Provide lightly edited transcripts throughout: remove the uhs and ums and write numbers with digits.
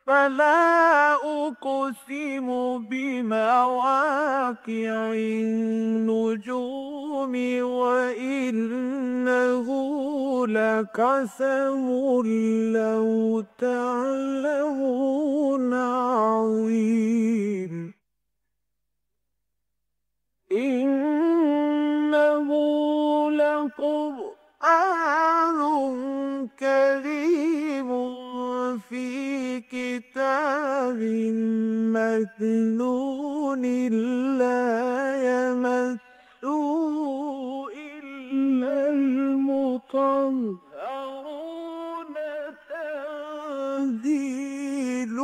فلا أقسم بمواقع النجوم وإنه لقسم لو تعلمون عظيم إنه لقرآن كريم في كتاب مكنون لا يمسه إلا المطهرون تنزيل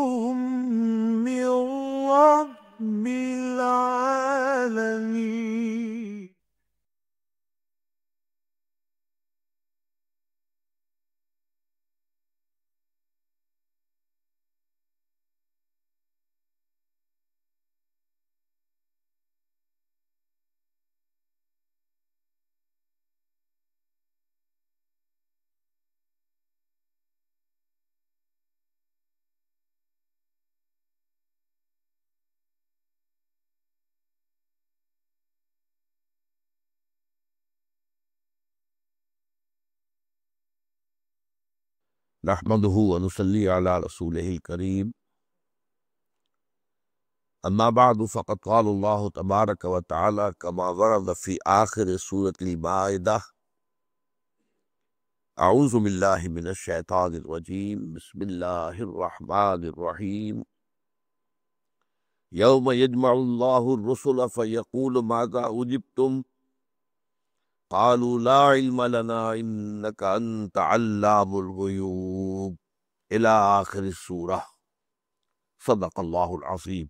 من رب العالمين. نحمده ونصلي على رسوله الكريم أما بعد فقد قال الله تبارك وتعالى كما ورد في آخر سورة المائدة أعوذ بالله من الشيطان الرجيم بسم الله الرحمن الرحيم يوم يجمع الله الرسل فيقول ماذا أجبتم قالوا لا علم لنا إنك أنت علام الغيوب إلى آخر السورة صدق الله العظيم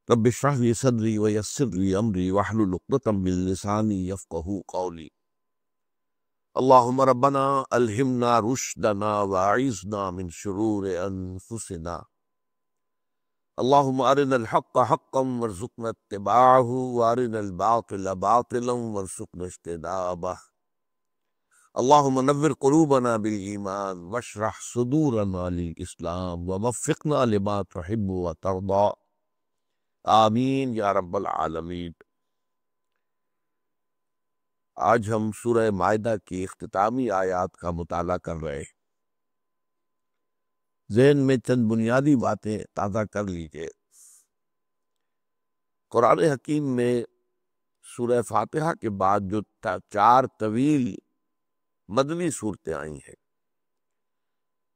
رب اشرح لي صدري ويسر لي أمري واحلل عقدة من لساني يفقهوا قولي اللهم ربنا ألهمنا رشدنا وأعذنا من شرور أنفسنا اللهم أرنا الحق حقا وارزقنا اتباعه وأرنا الباطل باطلا وارزقنا اجتنابه اللهم نور قلوبنا بالإيمان واشرح صدورنا للإسلام ووفقنا لما تحب وترضى آمین یا رب العالمین۔ آج ہم سورہ مائدہ کی اختتامی آیات کا مطالعہ کر رہے ہیں۔ ذہن میں چند بنیادی باتیں تازہ کر لیجئے۔ قرآن حکیم میں سورہ فاتحہ کے بعد جو 4 طویل مدنی صورتیں آئی ہیں،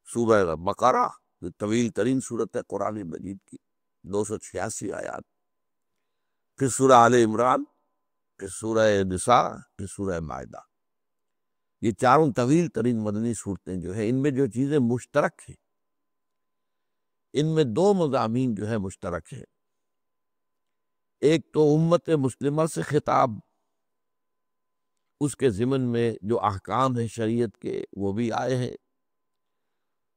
سورہ بقرہ جو طویل ترین صورت ہے قرآن مجید کی 286 آیات، پھر سورہ آل عمران، پھر سورہ نساء، پھر سورہ مائدہ، یہ چاروں طویل ترین مدنی صورتیں جو ہیں، ان میں جو چیزیں مشترک ہیں، ان میں 2 مضامین جو ہے مشترک ہیں۔ ایک تو امت مسلمہ سے خطاب، اس کے ضمن میں جو احکام ہیں شریعت کے وہ بھی آئے ہیں۔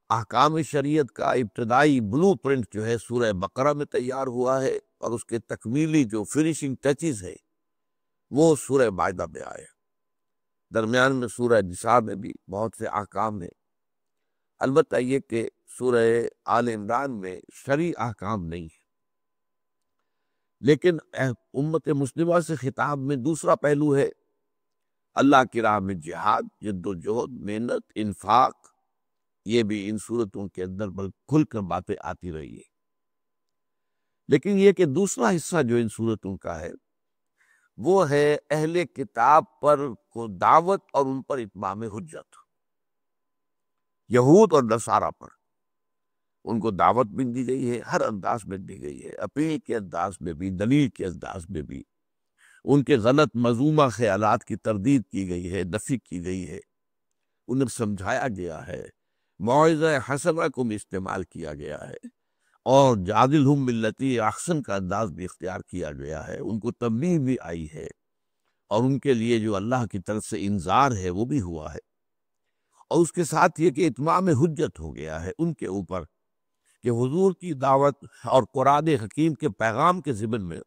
احکام شریعت کا ابتدائی بلو پرنٹ جو ہے سورہ بقرہ میں تیار ہوا ہے، اور اس کے تکمیلی جو فنیشنگ ٹچز ہے وہ سورہ مائدہ میں آئے۔ درمیان میں سورہ نساء میں بھی بہت سے احکام ہیں، البتہ یہ کہ سورہ آل عمران میں شرعی احکام نہیں ہے۔ لیکن امت مسلمہ سے خطاب میں دوسرا پہلو ہے اللہ کی راہ میں جہاد، جد و جہد، محنت، انفاق، یہ بھی ان صورتوں کے اندر کھل کر باتیں آتی رہی ہے۔ لیکن یہ کہ دوسرا حصہ جو ان صورتوں کا ہے وہ ہے اہل کتاب پر کو دعوت اور ان پر اتمام حجت، یہود اور نصارہ پر ان کو دعوت بھی دی گئی ہے، ہر انداز میں دی گئی ہے، اپیل کے انداز میں بھی، دلیل کے انداز میں بھی، ان کے غلط مذمومہ خیالات کی تردید کی گئی ہے، نفی کی گئی ہے، انہیں سمجھایا گیا ہے، موعظہ حسنہ کو بھی استعمال کیا گیا ہے، اور جادلہم باللتی احسن کا انداز بھی اختیار کیا گیا ہے، ان کو تنبیہ بھی آئی ہے، اور ان کے لیے جو اللہ کی طرف سے انذار ہے وہ بھی ہوا ہے، اور اس کے ساتھ یہ کہ اتمام حجت ہو گیا ہے ان کے اوپر کہ حضور کی دعوت اور قرآن حکیم کے پیغام کے ضمن میں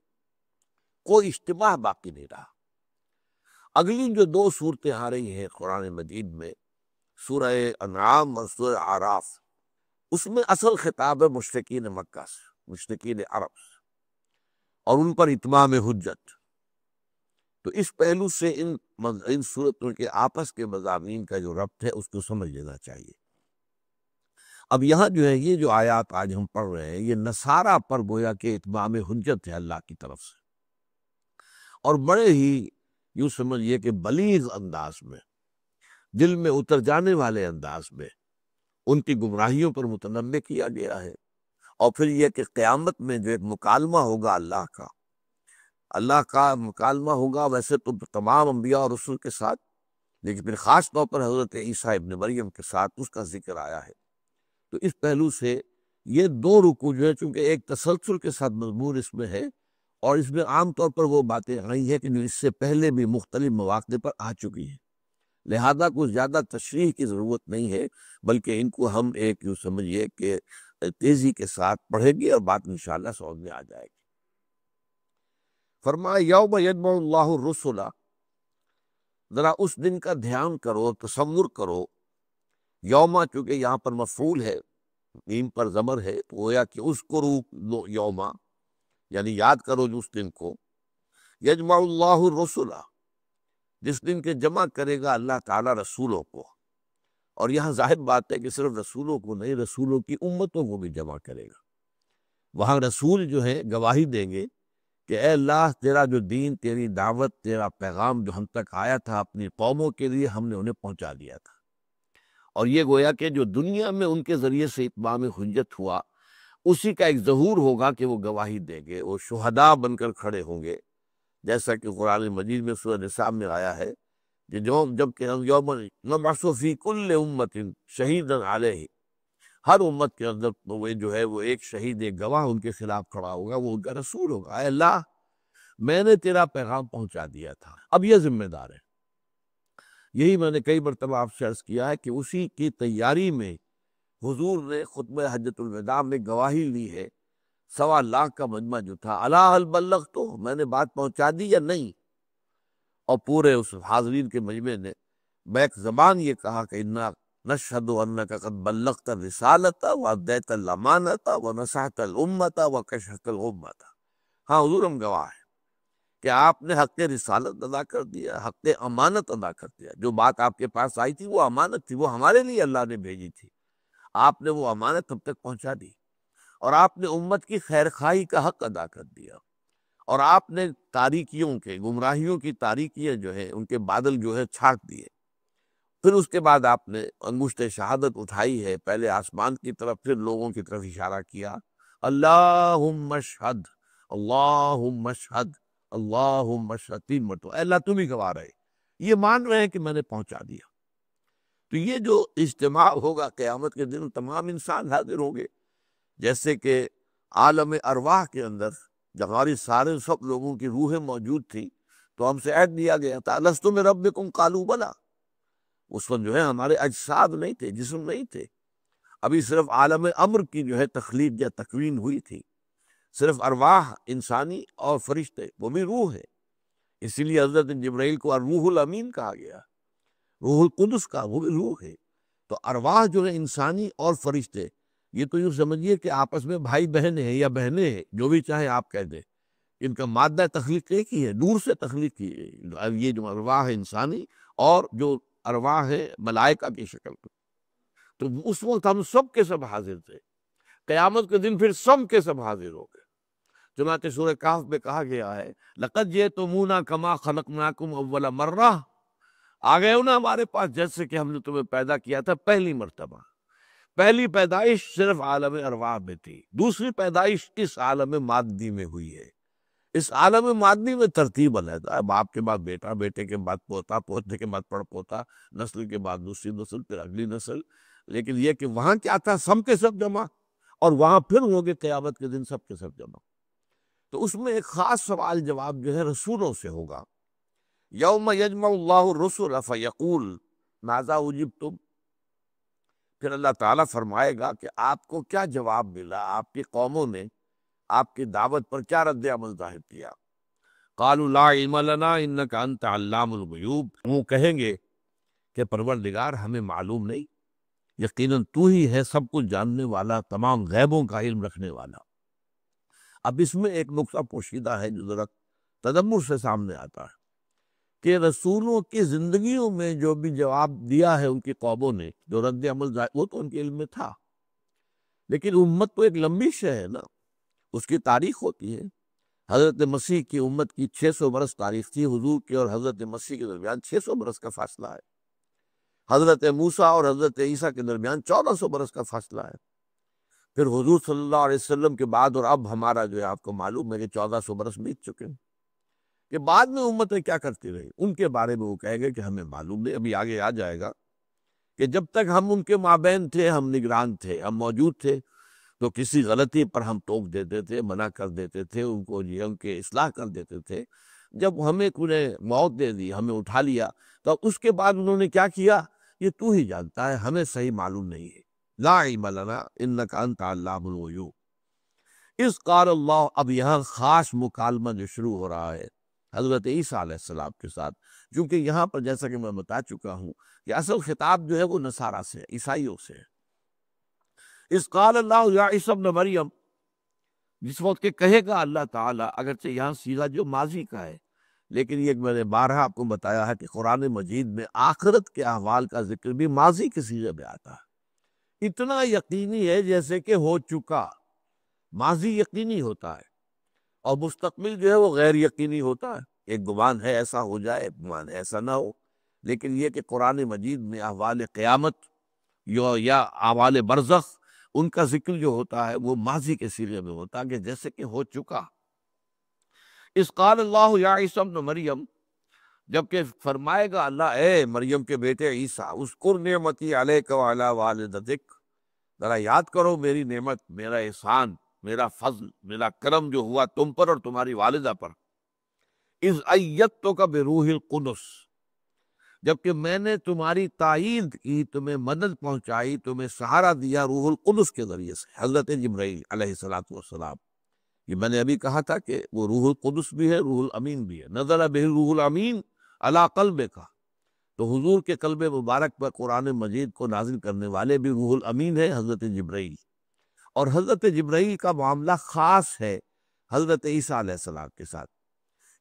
کوئی اجتماع باقی نہیں رہا۔ اگلی جو 2 صورتیں آ رہی ہیں قرآن مجید میں، سورہ انعام اور سورہ اعراف، اس میں اصل خطاب ہے مشرکین مکہ سے، مشرکین عرب سے، اور ان پر اتمام حجت۔ تو اس پہلو سے ان صورتوں کے آپس کے مضامین کا جو ربط ہے اس کو سمجھ لینا چاہیے۔ اب یہاں جو ہے یہ جو آیات آج ہم پڑھ رہے ہیں یہ نصارہ پر گویا کہ اتمام حجت ہے اللہ کی طرف سے، اور بڑے ہی یوں سمجھیے کہ بلیغ انداز میں، دل میں اتر جانے والے انداز میں ان کی گمراہیوں پر متنبع کیا گیا ہے۔ اور پھر یہ کہ قیامت میں جو ایک مکالمہ ہوگا اللہ کا مکالمہ ہوگا، ویسے تو تمام انبیاء اور رسل کے ساتھ، لیکن پھر خاص طور پر حضرت عیسیٰ ابن مریم کے ساتھ اس کا ذکر آیا ہے۔ تو اس پہلو سے یہ دو رکوع جو ہے، چونکہ ایک تسلسل کے ساتھ مضمون اس میں ہے، اور اس میں عام طور پر وہ باتیں آئی ہیں کہ جو اس سے پہلے بھی مختلف مواقع پر آ چکی ہیں، لہذا کچھ زیادہ تشریح کی ضرورت نہیں ہے، بلکہ ان کو ہم ایک یوں سمجھیے کہ تیزی کے ساتھ پڑھیں گے اور بات انشاءاللہ سمجھ میں آ جائے گی۔ فرمایا یوم یجمع اللہ الرسل، ذرا اس دن کا دھیان کرو، تصور کرو۔ یوما چونکہ یہاں پر مفعول ہے، میم پر ضمر ہے، تو گویا کہ اذکروا یوما، یعنی یاد کرو جو اس دن کو، یجمع اللہ الرسل، جس دن کے جمع کرے گا اللہ تعالیٰ رسولوں کو۔ اور یہاں ظاہر بات ہے کہ صرف رسولوں کو نہیں، رسولوں کی امتوں کو بھی جمع کرے گا۔ وہاں رسول جو ہے گواہی دیں گے کہ اے اللہ، تیرا جو دین، تیری دعوت، تیرا پیغام جو ہم تک آیا تھا اپنی قوموں کے لیے، ہم نے انہیں پہنچا دیا تھا۔ اور یہ گویا کہ جو دنیا میں ان کے ذریعے سے اتمام حجت ہوا، اسی کا ایک ظہور ہوگا کہ وہ گواہی دیں گے، وہ شہداء بن کر کھڑے ہوں گے، جیسا کہ قرآن مجید میں سورہ نساء میں آیا ہے کہ جب کہ یوم نبعث فی کل امت شہیدا علیہ، ہر امت کے اندر وہ جو ہے وہ ایک شہید، ایک گواہ ان کے خلاف کھڑا ہوگا، وہ ان کا رسول ہوگا۔ اے اللہ، میں نے تیرا پیغام پہنچا دیا تھا، اب یہ ذمہ دار ہے۔ یہی میں نے کئی مرتبہ آپ سے عرض کیا ہے کہ اسی کی تیاری میں حضور نے خطبہ حجۃ الوداع میں گواہی لی ہے، 1.25 لاکھ کا مجمع جو تھا، الا هل بلغت، میں نے بات پہنچا دی یا نہیں؟ اور پورے اس حاضرین کے مجمع نے بیک زبان یہ کہا کہ انا نشہد انک قد بلغت الرسالۃ وادیت الامانۃ ونصحت الامۃ وکشفت الغمۃ۔ ہاں حضور، ہم گواہ ہیں کہ آپ نے حق رسالت ادا کر دیا، حق امانت ادا کر دیا۔ جو بات آپ کے پاس آئی تھی وہ امانت تھی، وہ ہمارے لیے اللہ نے بھیجی تھی، آپ نے وہ امانت ہم تک پہنچا دی، اور آپ نے امت کی خیر خواہی کا حق ادا کر دیا، اور آپ نے تاریکیوں کے، گمراہیوں کی تاریکیاں جو ہے ان کے بادل جو ہے چھاٹ دیے۔ پھر اس کے بعد آپ نے انگشت شہادت اٹھائی ہے، پہلے آسمان کی طرف، پھر لوگوں کی طرف اشارہ کیا، اللہم اشہد، اللہم اشہد، اللہم اشہد، 3 مرتبہ، اے اللہ تم ہی گواہ رہے، یہ مان رہے ہیں کہ میں نے پہنچا دیا۔ تو یہ جو اجتماع ہوگا قیامت کے دن، تمام انسان حاضر ہوں گے، جیسے کہ عالم ارواح کے اندر جب ہماری سارے سب لوگوں کی روحیں موجود تھیں تو ہم سے عہد دیا گیا تھا، الستم بربکم قالوا بلی۔ اس وقت جو ہے ہمارے اجساد نہیں تھے، جسم نہیں تھے، ابھی صرف عالم امر کی جو ہے تخلیق یا تکوین ہوئی تھی، صرف ارواح انسانی اور فرشتے، وہ بھی روح ہے، اسی لیے حضرت جبرائیل کو الروح الامین کہا گیا، روح القدس کا، وہ بھی روح ہے۔ تو ارواح جو ہے انسانی اور فرشتے، یہ تو یوں سمجھیے کہ آپس میں بھائی بہن ہیں یا بہنیں ہیں، جو بھی چاہے آپ کہہ دیں، ان کا مادہ تخلیق ایک ہی ہے، نور سے تخلیق کی ہے۔ یہ جو ارواح ہے انسانی اور جو ارواح ہے ملائکہ کی شکل میں، تو اس وقت ہم سب کے سب حاضر تھے۔ قیامت کے دن پھر سب کے سب حاضر ہو گئے، چنانچہ سورہ کہف میں کہا گیا ہے لقد جئتمونا کما خلقناکم اول مرہ، آ گئے ہو نا ہمارے پاس جیسے کہ ہم نے تمہیں پیدا کیا تھا پہلی مرتبہ۔ پہلی پیدائش صرف عالم ارواح میں تھی، دوسری پیدائش اس عالم مادی میں ہوئی ہے۔ اس عالم مادی میں ترتیب علیحدہ ہے، باپ کے بعد بیٹا، بیٹے کے بعد پوتا، پوتے کے بعد پڑ پوتا، نسل کے بعد دوسری نسل، پھر اگلی نسل۔ لیکن یہ کہ وہاں کیا تھا، سب کے سب جمع، اور وہاں پھر ہوں گے قیامت کے دن سب کے سب جمع۔ تو اس میں ایک خاص سوال جواب جو ہے رسولوں سے ہوگا، یوم یجمع اللہ الرسل فیقول ماذا اجبتم، پھر اللہ تعالیٰ فرمائے گا کہ آپ کو کیا جواب ملا، آپ کی قوموں نے آپ کی دعوت پر کیا رد عمل ظاہر کیا۔ قالوا لا علم لنا انک انت علام الغیوب، وہ کہیں گے کہ پروردگار ہمیں معلوم نہیں، یقیناً تو ہی ہے سب کچھ جاننے والا، تمام غیبوں کا علم رکھنے والا۔ اب اس میں ایک نقطہ پوشیدہ ہے جو ذرا تدبر سے سامنے آتا ہے کہ رسولوں کی زندگیوں میں جو بھی جواب دیا ہے ان کی قوموں نے، جو رد عمل وہ تو ان کے علم میں تھا، لیکن امت تو ایک لمبی شے ہے نا، اس کی تاریخ ہوتی ہے۔ حضرت مسیح کی امت کی 600 برس تاریخ تھی، حضور کے اور حضرت مسیح کے درمیان 600 برس کا فاصلہ ہے۔ حضرت موسیٰ اور حضرت عیسیٰ کے درمیان 1400 برس کا فاصلہ ہے۔ پھر حضور صلی اللہ علیہ وسلم کے بعد اور اب ہمارا جو ہے آپ کو معلوم ہے کہ 1400 برس بیت چکے ہیں، کہ بعد میں امتیں کیا کرتی رہی ان کے بارے میں وہ کہے گے کہ ہمیں معلوم نہیں۔ ابھی آگے آ جائے گا کہ جب تک ہم ان کے مابین تھے، ہم نگران تھے، ہم موجود تھے، تو کسی غلطی پر ہم ٹوک دیتے تھے، منع کر دیتے تھے، ان کو ان کے اصلاح کر دیتے تھے۔ جب ہمیں انہیں موت دے دی، ہمیں اٹھا لیا، تو اس کے بعد انہوں نے کیا کیا یہ تو ہی جانتا ہے، ہمیں صحیح معلوم نہیں ہے۔ لا علم لنا انک انت علام الغیوب۔ اس قال اللہ، اب یہاں خاص مکالمہ جو شروع ہو رہا ہے حضرت عیسیٰ علیہ السلام کے ساتھ، کیونکہ یہاں پر جیسا کہ میں بتا چکا ہوں کہ اصل خطاب جو ہے وہ نصارہ سے ہے، عیسائیوں سے ہے۔ اس قال اللہ یا عیسی ابن مریم، جس وقت کہ کہے گا اللہ تعالیٰ، اگرچہ یہاں صیغہ جو ماضی کا ہے، لیکن یہ میں نے بارہا آپ کو بتایا ہے کہ قرآن مجید میں آخرت کے احوال کا ذکر بھی ماضی کے صیغے میں آتا ہے۔ اتنا یقینی ہے جیسے کہ ہو چکا، ماضی یقینی ہوتا ہے اور مستقبل جو ہے وہ غیر یقینی ہوتا ہے۔ ایک گمان ہے ایسا ہو جائے، ایک گمان ہے ایسا نہ ہو، لیکن یہ کہ قرآن مجید میں احوال قیامت یا احوال برزخ، ان کا ذکر جو ہوتا ہے وہ ماضی کے صیغے میں ہوتا ہے، کہ جیسے کہ ہو چکا۔ اس قال اللہ یا عیسی ابن مریم، جبکہ فرمائے گا اللہ اے مریم کے بیٹے عیسیٰ، اذکر نعمتی علیک وعلی والدتک، ذرا یاد کرو میری نعمت، میرا احسان، میرا فضل، میرا کرم جو ہوا تم پر اور تمہاری والدہ پر۔ اذ ایدتک بروح القدس، جبکہ میں نے تمہاری تائید کی، تمہیں مدد پہنچائی، تمہیں سہارا دیا روح القدس کے ذریعے سے، حضرت جبرائیل علیہ السلام۔ یہ میں نے ابھی کہا تھا کہ وہ روح القدس بھی ہے، روح الامین بھی ہے۔ نزل بہ روح الامین علی قلبک، تو حضور کے قلب مبارک پر قرآن مجید کو نازل کرنے والے بھی روح الامین ہے، حضرت جبرائیل۔ اور حضرت جبرائیل کا معاملہ خاص ہے حضرت عیسیٰ علیہ السلام کے ساتھ،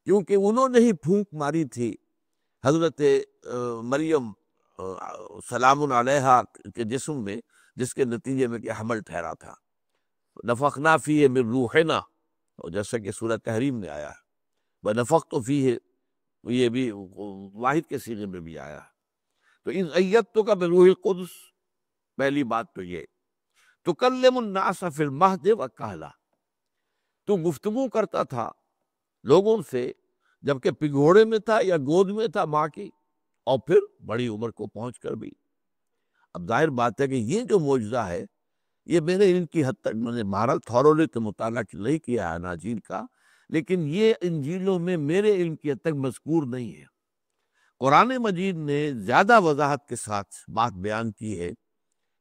کیونکہ انہوں نے ہی پھونک ماری تھی حضرت مریم سلام علیہا کے جسم میں، جس کے نتیجے میں کہ حمل ٹھہرا تھا۔ نفخنا فیہ من روحنا، اور جیسا کہ سورہ تحریم میں آیا ہے، وَنَفَخْتُ فِيهِ، یہ بھی واحد کے صیغے میں بھی آیا ہے۔ تو اِذْ أَيَّدتُّكَ بِرُوحِ الْقُدُسِ، پہلی بات تو یہ، تُكَلِّمُ النَّاسَ فِي الْمَهْدِ وَكَهْلًا، تو گفتگو کرتا تھا لوگوں سے جبکہ پگھوڑے میں تھا یا گود میں تھا ماں کی، اور پھر بڑی عمر کو پہنچ کر بھی۔ اب ظاہر بات ہے کہ یہ جو معجزہ ہے یہ میرے علم کی حد تک، میں نے بہرحال تھورلی تو مطالعہ نہیں کیا ہے اناجیل کا، لیکن یہ انجیلوں میں میرے علم کی حد تک مذکور نہیں ہے۔ قرآن مجید نے زیادہ وضاحت کے ساتھ بات بیان کی ہے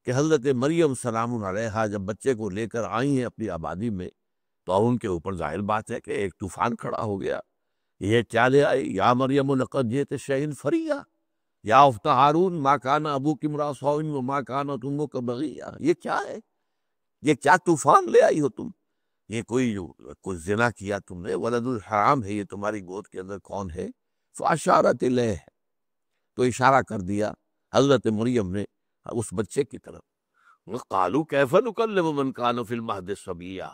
کہ حضرت مریم سلام علیہا جب بچے کو لے کر آئی ہیں اپنی آبادی میں، تو اب ان کے اوپر ظاہر بات ہے کہ ایک طوفان کھڑا ہو گیا۔ یہ کیا لے آئی؟ یا مریم لقد جئت شیئا فریا، یا اخت ہارون ما کان ابوک امرأ سوء وما کانت امک بغیا، یہ کیا ہے؟ یہ کیا طوفان لے آئی ہو تم؟ یہ کوئی زنا کیا تم نے، ولد الحرام ہے یہ تمہاری گود کے اندر کون ہے؟ فاشارت الیہ، تو اشارہ کر دیا حضرت مریم نے اس بچے کی طرف۔ قالوا کیف نکلم من کان فی المہد صبیا،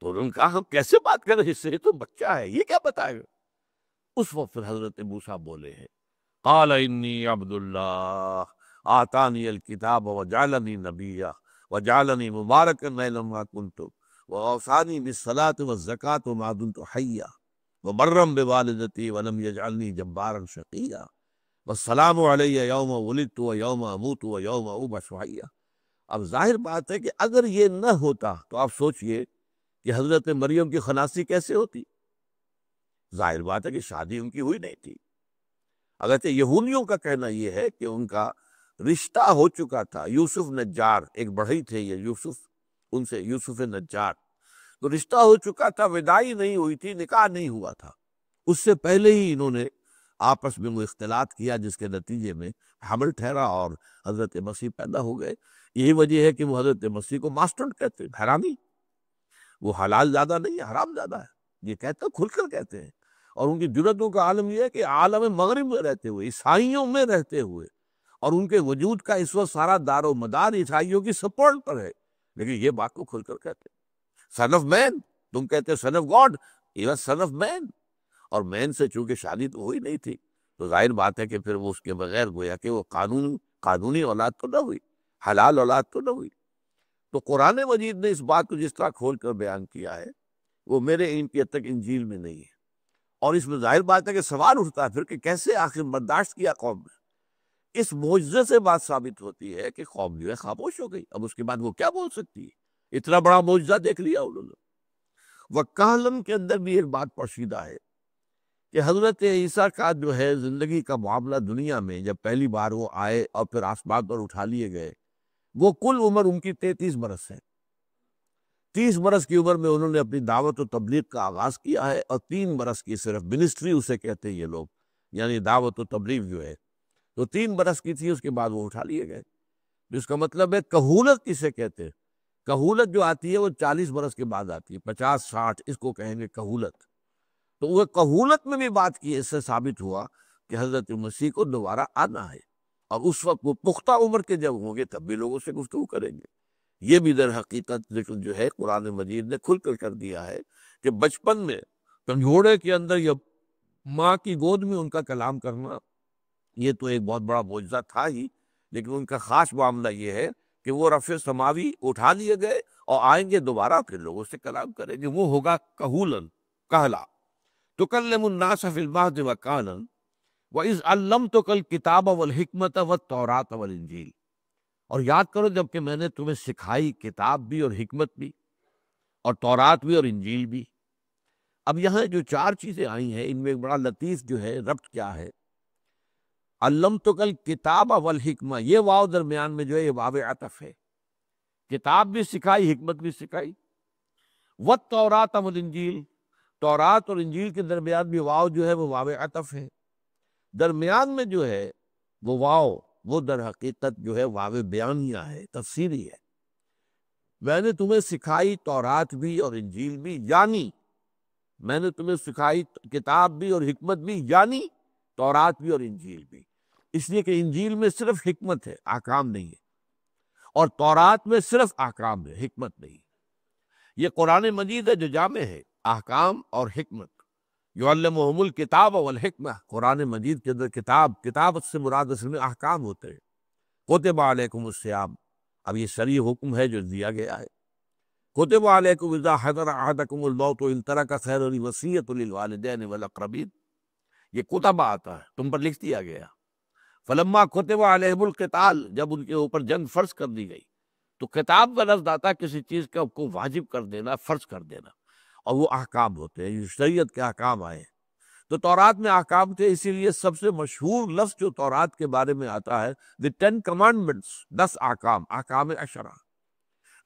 تو انہوں نے کہا ہم کیسے بات کریں اس سے، یہ تو بچہ ہے، یہ کیا بتائے گا؟ اس وقت پھر حضرت موسیٰ بولے ہیں، قال انی عبد اللہ آتانی الکتاب وجعلنی نبیا وجعلنی مبارکا اینما کنت واوصانی بالصلاۃ والزکاۃ ما دمت حیا وبرا بوالدتی ولم یجعلنی جبارا شقیا والسلام علی یوم ولدت ویوم اموت ویوم ابعث حیا۔ اب ظاہر بات ہے کہ اگر یہ نہ ہوتا تو آپ سوچئے کہ حضرت مریم کی خناسی کیسے ہوتی؟ ظاہر بات ہے کہ شادی ان کی ہوئی نہیں تھی۔ اگرچہ یہودیوں کا کہنا یہ ہے کہ ان کا رشتہ ہو چکا تھا، یوسف نجار ایک بڑھئی تھے یہ یوسف، ان سے یوسف نجار، تو رشتہ ہو چکا تھا، وداعی نہیں ہوئی تھی، نکاح نہیں ہوا تھا، اس سے پہلے ہی انہوں نے آپس میں وہ اختلاط کیا جس کے نتیجے میں حمل ٹھہرا اور حضرت مسیح پیدا ہو گئے۔ یہی وجہ ہے کہ وہ حضرت مسیح کو ماسٹر کہتے ہیں، حرامی۔ وہ حلال زیادہ نہیں ہے، حرام زیادہ ہے، یہ کہتے ہیں، کھل کر کہتے ہیں۔ اور ان کی جرأتوں کا عالم یہ ہے کہ عالم مغرب میں رہتے ہوئے، عیسائیوں میں رہتے ہوئے، اور ان کے وجود کا اس وقت سارا دار و مدار عیسائیوں کی سپورٹ پر ہے، لیکن یہ بات کو کھل کر کہتے ہیں۔ سن آف مین، تم کہتے ہیں سن آف گاڈ، یہ واز سن آف مین، اور مین سے چونکہ شادی تو ہوئی نہیں تھی تو ظاہر بات ہے کہ پھر وہ اس کے بغیر گویا کہ وہ قانونی اولاد تو نہ ہوئی، حلال اولاد تو نہ ہوئی۔ تو قرآن مجید نے اس بات کو جس طرح کھول کر بیان کیا ہے وہ میرے علم کی حد تک انجیل میں نہیں ہے، اور اس میں ظاہر بات ہے کہ سوال اٹھتا ہے پھر کہ کیسے آخر برداشت کیا قوم نے۔ اس معجزے سے بات ثابت ہوتی ہے کہ قوم جو ہے خاموش ہو گئی، اب اس کے بعد وہ کیا بول سکتی ہے؟ اتنا بڑا معجزہ دیکھ لیا انہوں نے۔ وکالم کے اندر بھی ایک بات پوشیدہ ہے کہ حضرت عیسیٰ کا جو ہے زندگی کا معاملہ دنیا میں جب پہلی بار وہ آئے اور پھر آسمان پر اٹھا لیے گئے، وہ کل عمر ان کی 33 برس ہے۔ 30 برس کی عمر میں انہوں نے اپنی دعوت و تبلیغ کا آغاز کیا ہے، اور 3 برس کی صرف منسٹری اسے کہتے ہیں یہ لوگ، یعنی دعوت و تبلیغ جو ہے تو 3 برس کی تھی، اس کے بعد وہ اٹھا لیے گئے۔ جس کا مطلب ہے کہولت کسے کہتے ہیں؟ کہولت جو آتی ہے وہ 40 برس کے بعد آتی ہے، 50-60 اس کو کہیں گے کہولت۔ تو وہ کہولت میں بھی بات کی، اس سے ثابت ہوا کہ حضرت مسیح کو دوبارہ آنا ہے، اور اس وقت وہ پختہ عمر کے جب ہوں گے تب بھی لوگوں سے گفتگو کریں گے۔ یہ بھی در حقیقت ذکر جو ہے قرآن مجید نے کھل کر دیا ہے کہ بچپن میں کنجھوڑے کے اندر یا ماں کی گود میں ان کا کلام کرنا یہ تو ایک بہت بڑا معجزہ تھا ہی، لیکن ان کا خاص معاملہ یہ ہے کہ وہ رفع سماوی اٹھا لیے گئے اور آئیں گے دوبارہ، پھر لوگوں سے کلام کریں گے، وہ ہوگا کہولن، کہلا۔ تکلم الناس فی المہد وکہلا وَإِذْ عَلَّمْتُكَ الْكِتَابَ وَالْحِکْمَةَ وَالتَّوْرَاةَ وَالْإِنجِیلَ، اور یاد کرو جب کہ میں نے تمہیں سکھائی کتاب بھی اور حکمت بھی اور تورات بھی اور انجیل بھی۔ اب یہاں جو 4 چیزیں آئی ہیں ان میں ایک بڑا لطیف جو ہے ربط کیا ہے، علمتک الکتاب والحکمہ، یہ واو درمیان میں جو ہے یہ واو عطف ہے، کتاب بھی سکھائی، حکمت بھی سکھائی۔ والتوراۃ والانجیل، تورات اور انجیل کے درمیان بھی واو جو ہے وہ واو عطف ہے، درمیان میں جو ہے وہ واو وہ در حقیقت جو ہے واو بیانیہ ہے، تفسیری ہے۔ میں نے تمہیں سکھائی تورات بھی اور انجیل بھی، یعنی میں نے تمہیں سکھائی کتاب بھی اور حکمت بھی، یعنی تورات بھی اور انجیل بھی، اس لیے کہ انجیل میں صرف حکمت ہے، احکام نہیں ہے، اور تورات میں صرف احکام ہے، حکمت نہیں۔ یہ قرآن مجید ہے جو جامع ہے احکام اور حکمت۔ یعلمہم الکتاب والحکمہ، قرآن مجید کے اندر کتاب سے مراد اصل میں احکام ہوتے ہیں۔ کتب علیکم الصیام، اب یہ شرعی حکم ہے جو دیا گیا ہے۔ کتب علیکم اذا حضر احدکم الموت ان ترک خیر الوصیۃ للوالدین والاقربین، یہ کتب آتا ہے، تم پر لکھ دیا گیا۔ فلما کتب علیہم القتال، جب ان کے اوپر جنگ فرض کر دی گئی، تو کتاب کا لفظ آتا ہے کسی چیز کو واجب کر دینا، فرض کر دینا، اور وہ احکام ہوتے ہیں، یہ شریعت کے احکام آئے ہیں۔ تو تورات میں احکام تھے، اسی لیے سب سے مشہور لفظ جو تورات کے بارے میں آتا ہے the 10 commandments، 10 احکام، احکام عشرہ۔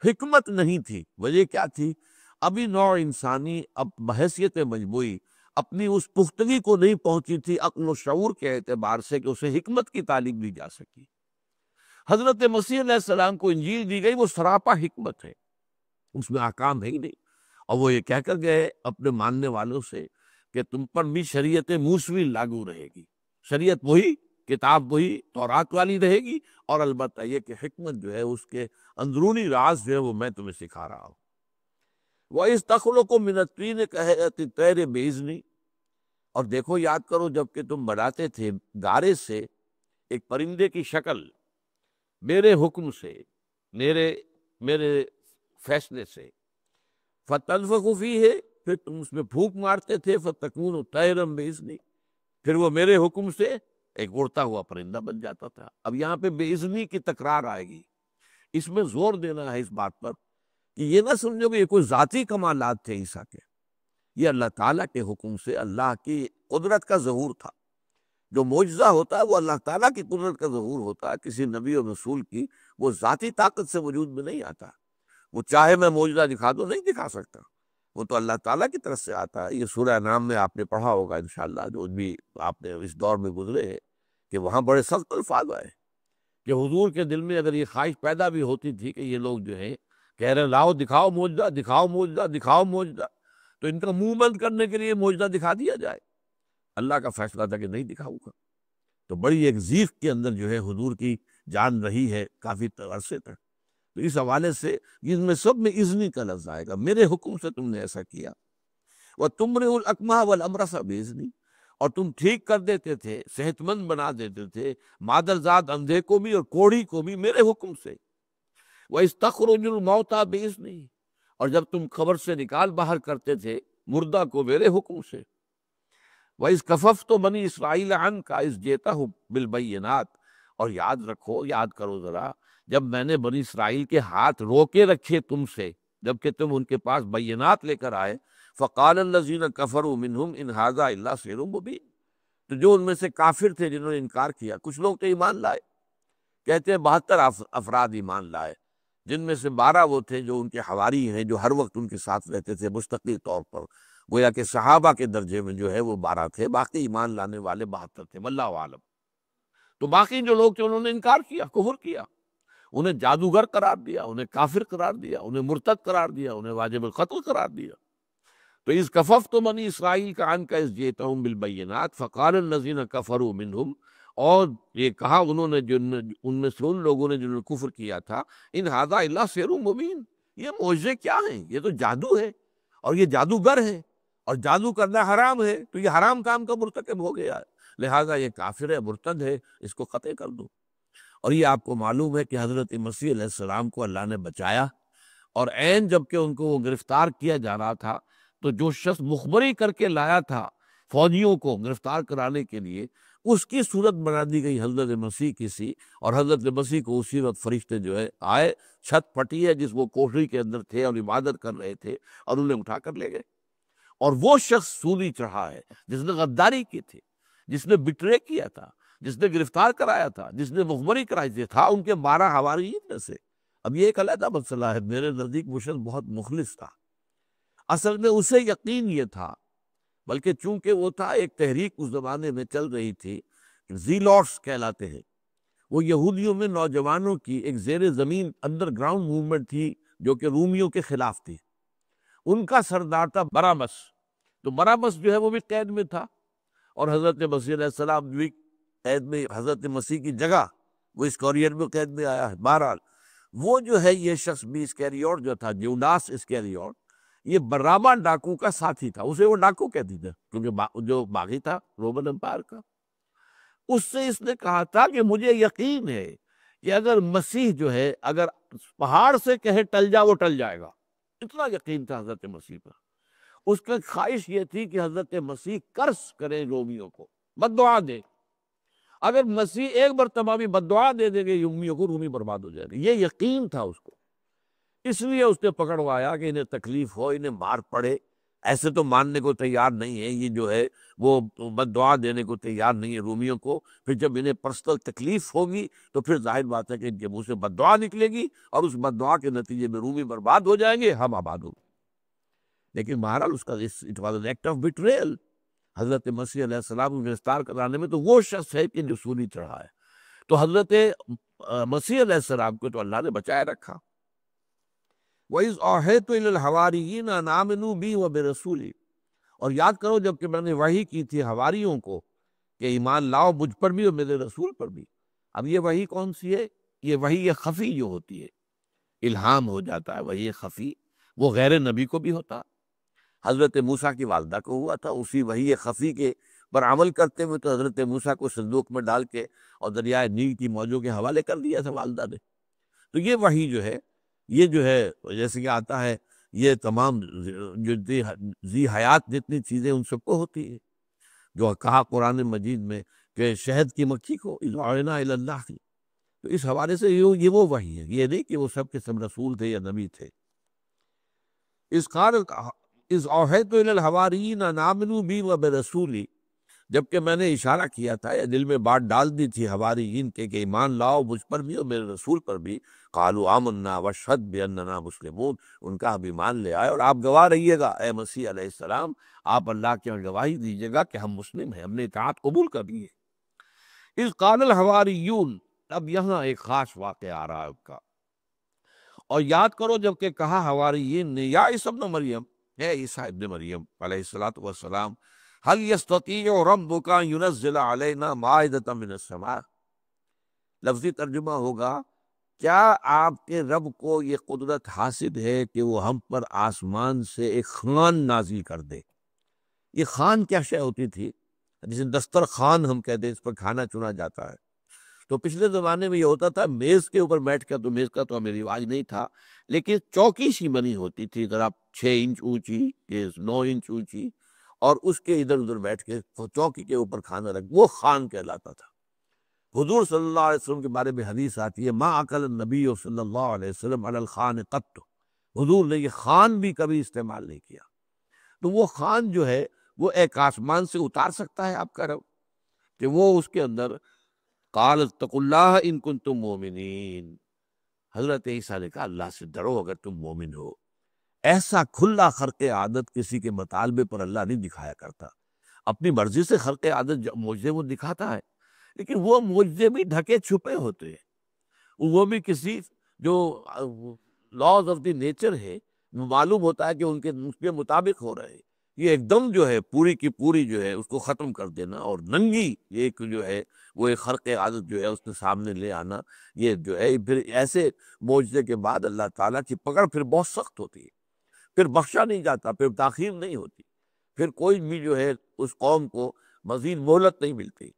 حکمت نہیں تھی، وجہ کیا تھی؟ ابھی نوع انسانی اب بحیثیت مجموعی اپنی اس پختگی کو نہیں پہنچی تھی عقل و شعور کے اعتبار سے کہ اسے حکمت کی تعلیم دی جا سکی۔ حضرت مسیح علیہ السلام کو انجیل دی گئی، وہ سراپا حکمت ہے، اس میں احکام ہے ہی نہیں، اور وہ یہ کہہ کر گئے اپنے ماننے والوں سے کہ تم پر بھی شریعت موسوی لاگو رہے گی، شریعت وہی، کتاب وہی تورات والی رہے گی، اور البتہ یہ کہ حکمت جو ہے اس کے اندرونی راز جو ہے وہ میں تمہیں سکھا رہا ہوں۔ وَإِذْ تَخْلُقُ مِنَ الطِّينِ كَهَيْئَةِ الطَّيْرِ بِإِذْنِي، اور دیکھو یاد کرو جب کہ تم بناتے تھے گارے سے ایک پرندے کی شکل، میرے حکم سے، میرے فیصلے سے، فَتَنفُخُ فِيهِ، پھر تم اس میں پھونک مارتے تھے، فَتَكُونُ طَيْرًا بِإِذْنِي، پھر وہ میرے حکم سے ایک اڑتا ہوا پرندہ بن جاتا تھا۔ اب یہاں پہ بِإِذْنِی کی تکرار آئے گی، اس میں زور دینا ہے اس بات پر کہ یہ نہ سمجھو کہ یہ کوئی ذاتی کمالات تھے عیسیٰ کے، یہ اللہ تعالیٰ کے حکم سے اللہ کی قدرت کا ظہور تھا۔ جو معجزہ ہوتا ہے وہ اللہ تعالیٰ کی قدرت کا ظہور ہوتا ہے، کسی نبی اور رسول کی وہ ذاتی طاقت سے وجود میں نہیں آتا۔ وہ چاہے میں معجزہ دکھا دوں نہیں دکھا سکتا، وہ تو اللہ تعالیٰ کی طرف سے آتا ہے۔ یہ سورہ انعام میں آپ نے پڑھا ہوگا انشاءاللہ، جو بھی آپ نے اس دور میں گزرے ہیں، کہ وہاں بڑے سخت الفاظ آئے کہ حضور کے دل میں اگر یہ خواہش پیدا بھی ہوتی تھی کہ یہ لوگ جو ہے کہہ رہے لاؤ دکھاؤ معجزہ، دکھاؤ معجزہ، دکھاؤ معجزہ، تو ان کا منہ بند کرنے کے لیے معجزہ دکھا دیا جائے، اللہ کا فیصلہ تھا کہ نہیں دکھاؤں گا۔ تو بڑی ایک ضیق کے اندر جو ہے حضور کی جان رہی ہے کافی عرصے تک۔ تو اس حوالے سے ان میں سب میں اذنی کا لفظ آئے گا، میرے حکم سے تم نے ایسا کیا۔ وَتُمْرِئُ الْأَكْمَحَ وَالْأَبْرَصَ بِإِذْنِی، اور تم ٹھیک کر دیتے تھے، صحت مند بنا دیتے تھے مادرزاد اندھے کو بھی اور کوڑھی کو بھی میرے حکم سے۔ وَإِذْ تَخْرُجُ الْمَوْتَىٰ بِإِذْنِی، اور جب تم قبر سے نکال باہر کرتے تھے مردہ کو میرے حکم سے۔ وَإِذْ كَفَفْتُ بَنِي إِسْرَائِیلَ عَنْکَ إِذْ جِئْتَهُم بِالْبَیِّنَاتِ، اور یاد رکھو، یاد کرو ذرا، جب میں نے بنی اسرائیل کے ہاتھ روکے رکھے تم سے جبکہ تم ان کے پاس بینات لے کر آئے۔ فَقَالَ الَّذِينَ كَفَرُوا مِنْهُمْ إِنْ هَٰذَا إِلَّا سِحْرٌ مُّبِینٌ، تو جو ان میں سے کافر تھے جنہوں نے انکار کیا، کچھ لوگ تو ایمان لائے، کہتے ہیں 72 افراد ایمان لائے، جن میں سے 12 وہ تھے جو ان کے حواری ہیں، جو ہر وقت ان کے ساتھ رہتے تھے مستقل طور پر، گویا کہ صحابہ کے درجے میں جو ہے وہ 12 تھے، باقی ایمان لانے والے 72 تھے، واللہ عالم۔ تو باقی جو لوگ تھے انہوں نے انکار کیا، کفر کیا، انہیں جادوگر قرار دیا، انہیں کافر قرار دیا، انہیں مرتد قرار دیا، انہیں واجب القتل قرار دیا۔ تو اذ کففت بنی اسرائیل کا عنک اذ جئتہم بالبینات فقال الذین کفروا منہم، اور یہ کہا انہوں نے ان میں سے ان لوگوں نے جنہوں نے کفر کیا تھا، ان ھذا الا سحر مبین، یہ معجزے کیا ہیں، یہ تو جادو ہے اور یہ جادوگر ہے اور جادو کرنا حرام ہے، تو یہ حرام کام کا مرتکب ہو گیا ہے، لہٰذا یہ کافر ہے، مرتد ہے، اس کو قتل کر دو۔ اور یہ آپ کو معلوم ہے کہ حضرت مسیح علیہ السلام کو اللہ نے بچایا، اور عین جب کہ ان کو وہ گرفتار کیا جا رہا تھا تو جو شخص مخبری کر کے لایا تھا فوجیوں کو گرفتار کرانے کے لیے، اس کی صورت بنا دی گئی حضرت مسیح کی سی، اور حضرت مسیح کو اسی وقت فرشتے جو ہے آئے، چھت پھٹی ہے جس وہ کوٹری کے اندر تھے اور عبادت کر رہے تھے، اور انہیں اٹھا کر لے گئے۔ اور وہ شخص سولی چڑھا ہے جس نے غداری کی تھی، جس نے بٹرے کیا تھا، جس نے گرفتار کرایا تھا، جس نے مخبری کرائی تھی، تھا ان کے 12 حواریین میں سے۔ اب یہ ایک علیحدہ مسئلہ ہے، میرے نزدیک وہ شخص بہت مخلص تھا، اصل میں اسے یقین یہ تھا، بلکہ چونکہ وہ تھا ایک تحریک اس زمانے میں چل رہی تھی، زیلوٹس کہلاتے ہیں، وہ یہودیوں میں نوجوانوں کی ایک زیر زمین انڈر گراؤنڈ موومنٹ تھی جو کہ رومیوں کے خلاف تھی۔ ان کا سردار تھا برابس، تو برابس جو ہے وہ بھی قید میں تھا، اور حضرت مسیح علیہ السلام بھی قید میں، حضرت مسیح کی جگہ وہ اسکوریٹ میں قید میں آیا ہے۔ بہرحال وہ جو ہے یہ شخص بھی اسکیریوٹ جو تھا، جیوڈاس اسکیریوٹ، یہ برابا ڈاکو کا ساتھی تھا، اسے وہ ڈاکو کہتی تھے کیونکہ جو باغی تھا رومن امپائر کا۔ اس سے اس نے کہا تھا کہ مجھے یقین ہے کہ اگر مسیح جو ہے اگر پہاڑ سے کہے ٹل جا وہ ٹل جائے گا، اتنا یقین تھا حضرت مسیح پر۔ اس کی خواہش یہ تھی کہ حضرت مسیح قرض کرے رومیوں کو، بد دعا دے، اگر مسیح ایک مرتبہ بھی بد دعا دے دے گے رومیوں کو، رومی برباد ہو جائے گے، یہ یقین تھا اس کو۔ اس لیے اس نے پکڑوایا کہ انہیں تکلیف ہو، انہیں مار پڑے، ایسے تو ماننے کو تیار نہیں ہے، یہ جو ہے وہ بد دعا دینے کو تیار نہیں ہے رومیوں کو، پھر جب انہیں پرسنل تکلیف ہوگی تو پھر ظاہر بات ہے کہ ان کے منہ سے بد دعا نکلے گی، اور اس بد دعا کے نتیجے میں رومی برباد ہو جائیں گے، ہم آباد ہوں گے۔ لیکن بہرحال اس کا it was an act of betrayal, حضرت مسیح علیہ السلام کو گرفتار کرانے میں تو وہ شخص ہے کہ جو سولی چڑھا ہے۔ تو حضرت مسیح علیہ السلام کو تو اللہ نے بچائے رکھا۔ وَإِذْ أَوْحَيْتُ إِلَى الْحَوَارِيِّينَ أَنْ آمِنُوا بِي وَبِرَسُولِي، اور یاد کرو جب کہ میں نے وحی کی تھی حواریوں کو کہ ایمان لاؤ مجھ پر بھی اور میرے رسول پر بھی۔ اب یہ وحی کون سی ہے؟ یہ وحی خفی جو ہوتی ہے، الہام ہو جاتا ہے وحی خفی، وہ غیر نبی کو بھی ہوتا، حضرت موسیٰ کی والدہ کو ہوا تھا، اسی وحی خفی کے پر عمل کرتے ہوئے تو حضرت موسیٰ کو صندوق میں ڈال کے اور دریائے نیل کی موجوں کے حوالے کر دیا تھا والدہ نے۔ تو یہ وحی جو ہے، یہ جو ہے جیسے کہ آتا ہے، یہ تمام جو ذی حیات جتنی چیزیں ان سب کو ہوتی ہے، جو کہا قرآن مجید میں کہ شہد کی مکھی کو اذ اوحینا الی النحل، تو اس حوالے سے یہ وہ وحی ہے، یہ نہیں کہ وہ سب کے سب رسول تھے یا نبی تھے۔ اذ اوحیت الی الحواریین ان آمنوا بی وبرسولی، جبکہ میں نے اشارہ کیا تھا یا دل میں بات ڈال دی تھی حواریین کے کہ ایمان لاؤ مجھ پر بھی اور میرے رسول پر بھی. قالوا آمنا واشہد باننا مسلمون. ان کا ہم ایمان لے آئے اور آپ گواہ رہیے گا اے مسیح علیہ السلام، آپ اللہ کے گواہی دیجیے گا کہ ہم مسلم ہیں، ہم نے اطاعت قبول کر لی ہے. اذ قال الحواریون، اب یہاں ایک خاص واقعہ آ رہا ہے اس کا. اور یاد کرو جب کہ کہا حواریین نے یا عیسی ابن مریم، اے عیسیٰ ابن مریم علیہ الصلوۃ والسلام، هل يستطيع ربك ان ينزل علينا مائدة من السماء. لفظی ترجمہ ہوگا کیا آپ کے رب کو یہ قدرت حاصل ہے کہ وہ ہم پر آسمان سے ایک خوان نازل کر دے. یہ خوان کیا شے ہوتی تھی؟ جسے دسترخوان ہم کہتے ہیں، اس پر کھانا چنا جاتا ہے. تو پچھلے زمانے میں یہ ہوتا تھا میز کے اوپر بیٹھ کر، تو میز کا تو ہمیں رواج نہیں تھا، لیکن چوکی سی بنی ہوتی تھی ذرا 6 انچ اونچی کہ 9 انچ اونچی، اور اس کے ادھر ادھر بیٹھ کے چوکی کے اوپر کھانا رکھ، وہ خوان کہلاتا تھا. حضور صلی اللہ علیہ وسلم کے بارے میں حدیث آتی ہے ما اکل النبی صلی اللہ علیہ وسلم علی الخوان قط. حضور نے یہ خوان بھی کبھی استعمال نہیں کیا. تو وہ خوان جو ہے وہ ایک آسمان سے اتار سکتا ہے آپ کا رب کہ وہ اس کے اندر قال اتقوا اللہ ان کنتم مومنین. حضرت عیسیٰ نے کہا اللہ سے ڈرو اگر تم مومن ہو. ایسا کھلا خرق عادت کسی کے مطالبے پر اللہ نہیں دکھایا کرتا. اپنی مرضی سے خرق عادت معجزے وہ دکھاتا ہے، لیکن وہ معجزے بھی ڈھکے چھپے ہوتے ہیں. وہ بھی کسی جو لاز آف دی نیچر ہے معلوم ہوتا ہے کہ ان کے مطابق ہو رہے ہیں. یہ ایک دم جو ہے پوری کی پوری جو ہے اس کو ختم کر دینا اور ننگی ایک جو ہے وہ ایک خرق عادت جو ہے اس کے سامنے لے آنا، یہ جو ہے پھر ایسے معجزے کے بعد اللہ تعالیٰ کی پکڑ پھر بہت سخت ہوتی ہے. پھر بخشا نہیں جاتا، پھر تاخیر نہیں ہوتی، پھر کوئی بھی جو ہے اس قوم کو مزید مہلت نہیں ملتی.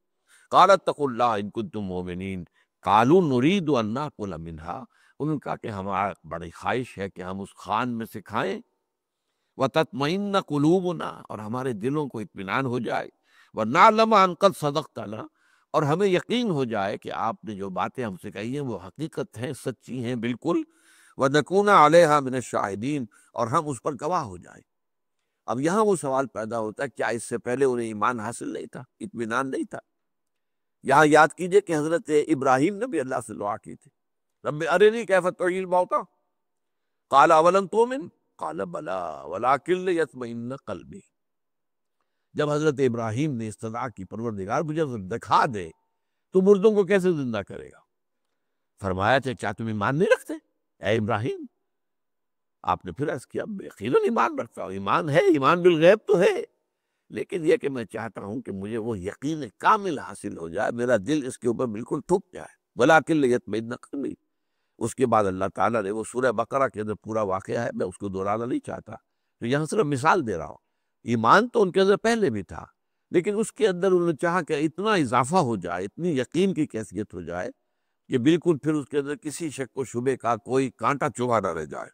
قال اتقوا اللہ ان کنتم مومنین قالوا نرید ان ناکل منہا. انہوں نے کہا کہ ہمارا بڑی خواہش ہے کہ ہم اس خوان میں سے کھائیں. وتطمئن قلوبنا، اور ہمارے دلوں کو اطمینان ہو جائے. ونعلم ان قد صدقتنا، اور ہمیں یقین ہو جائے کہ آپ نے جو باتیں ہم سے کہی ہیں وہ حقیقت ہیں، سچی ہیں بالکل. ونکون علیہا من الشاہدین، اور ہم اس پر گواہ ہو جائیں. اب یہاں وہ سوال پیدا ہوتا ہے کیا اس سے پہلے انہیں ایمان حاصل نہیں تھا، اطمینان نہیں تھا؟ یہاں یاد کیجئے کہ حضرت ابراہیم نے بھی اللہ سے دعا کی تھی رب ارنی کیف تحیی الموتى قال اولم تؤمن قال بلی ولکن لیطمئن قلبی. جب حضرت ابراہیم نے استدعا کی پروردگار مجھے دکھا دے تو مردوں کو کیسے زندہ کرے گا؟ فرمایا کیا تم ایمان نہیں رکھتے اے ابراہیم؟ آپ نے پھر عرض کیا یقیناً ایمان رکھتا ہوں، ایمان ہے، ایمان بالغیب تو ہے، لیکن یہ کہ میں چاہتا ہوں کہ مجھے وہ یقین کامل حاصل ہو جائے، میرا دل اس کے اوپر بالکل ٹھک جائے. ولیکن لیطمئن قلبی. اس کے بعد اللہ تعالیٰ نے وہ سورہ بقرہ کے اندر پورا واقعہ ہے، میں اس کو دہرانا نہیں چاہتا، تو یہاں صرف مثال دے رہا ہوں. ایمان تو ان کے اندر پہلے بھی تھا، لیکن اس کے اندر انہوں نے چاہا کہ اتنا اضافہ ہو جائے، اتنی یقین کی کیفیت ہو جائے کہ بالکل پھر اس کے اندر کسی شک و شبے کا کوئی کانٹا چبھا نہ رہ جائے.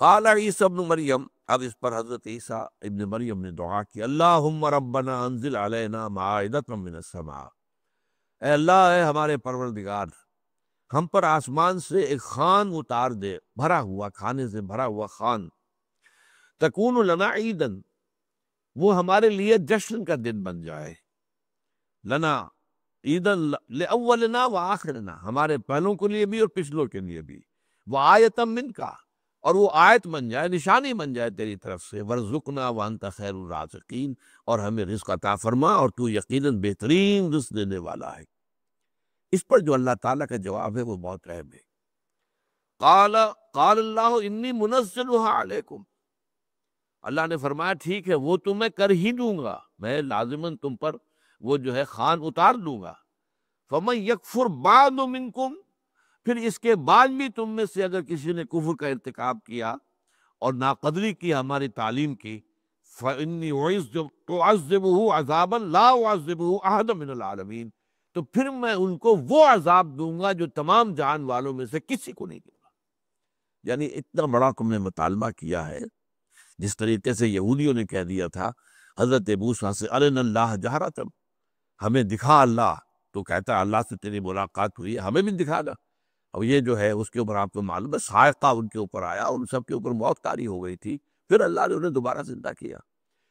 قال عیسیٰ ابن مریم، اب اس پر حضرت عیسیٰ ابن مریم نے دعا کی اللہم ربنا انزل علینا مائدۃ من السماء. اے اللہ، اے ہمارے پروردگار، ہم پر آسمان سے ایک خوان اتار دے، بھرا ہوا، کھانے سے بھرا ہوا خوان. تکون لنا عیدن، وہ ہمارے لیے جشن کا دن بن جائے. لنا عیدن لأولنا و آخرنا، ہمارے پہلوں کے لیے بھی اور پچھلوں کے لیے بھی. وآیۃ منک، اور وہ آیت بن جائے، نشانی بن جائے تیری طرف سے. ورزقنا وانت خیر الرازقین، اور ہمیں رزق عطا فرما اور تو یقیناً بہترین رزق دینے والا ہے. اس پر جو اللہ تعالیٰ کا جواب ہے وہ بہت اہم ہے. قال اللہ انی منزلها علیکم، اللہ نے فرمایا ٹھیک ہے وہ تو میں کر ہی دوں گا، میں لازماً تم پر وہ جو ہے خوان اتار دوں گا. فمن یکفر بعد منکم، پھر اس کے بعد بھی تم میں سے اگر کسی نے کفر کا ارتکاب کیا اور ناقدری کی ہماری تعلیم کی، فإنی أعذبه عذابا لا أعذبه أحدا من العالمین، تو پھر میں ان کو وہ عذاب دوں گا جو تمام جہان والوں میں سے کسی کو نہیں دوں گا. یعنی اتنا بڑا تم نے مطالبہ کیا ہے، جس طریقے سے یہودیوں نے کہہ دیا تھا حضرت موسیٰ سے ارنا اللہ جہرۃ، ہمیں دکھا اللہ. تو کہتا ہے اللہ سے تیری ملاقات ہوئی ہے، ہمیں بھی دکھا دا. اور یہ جو ہے اس کے اوپر آپ کو معلوم ہے صاعقہ ان کے اوپر آیا، ان سب کے اوپر موت طاری ہو گئی تھی، پھر اللہ نے انہیں دوبارہ زندہ کیا.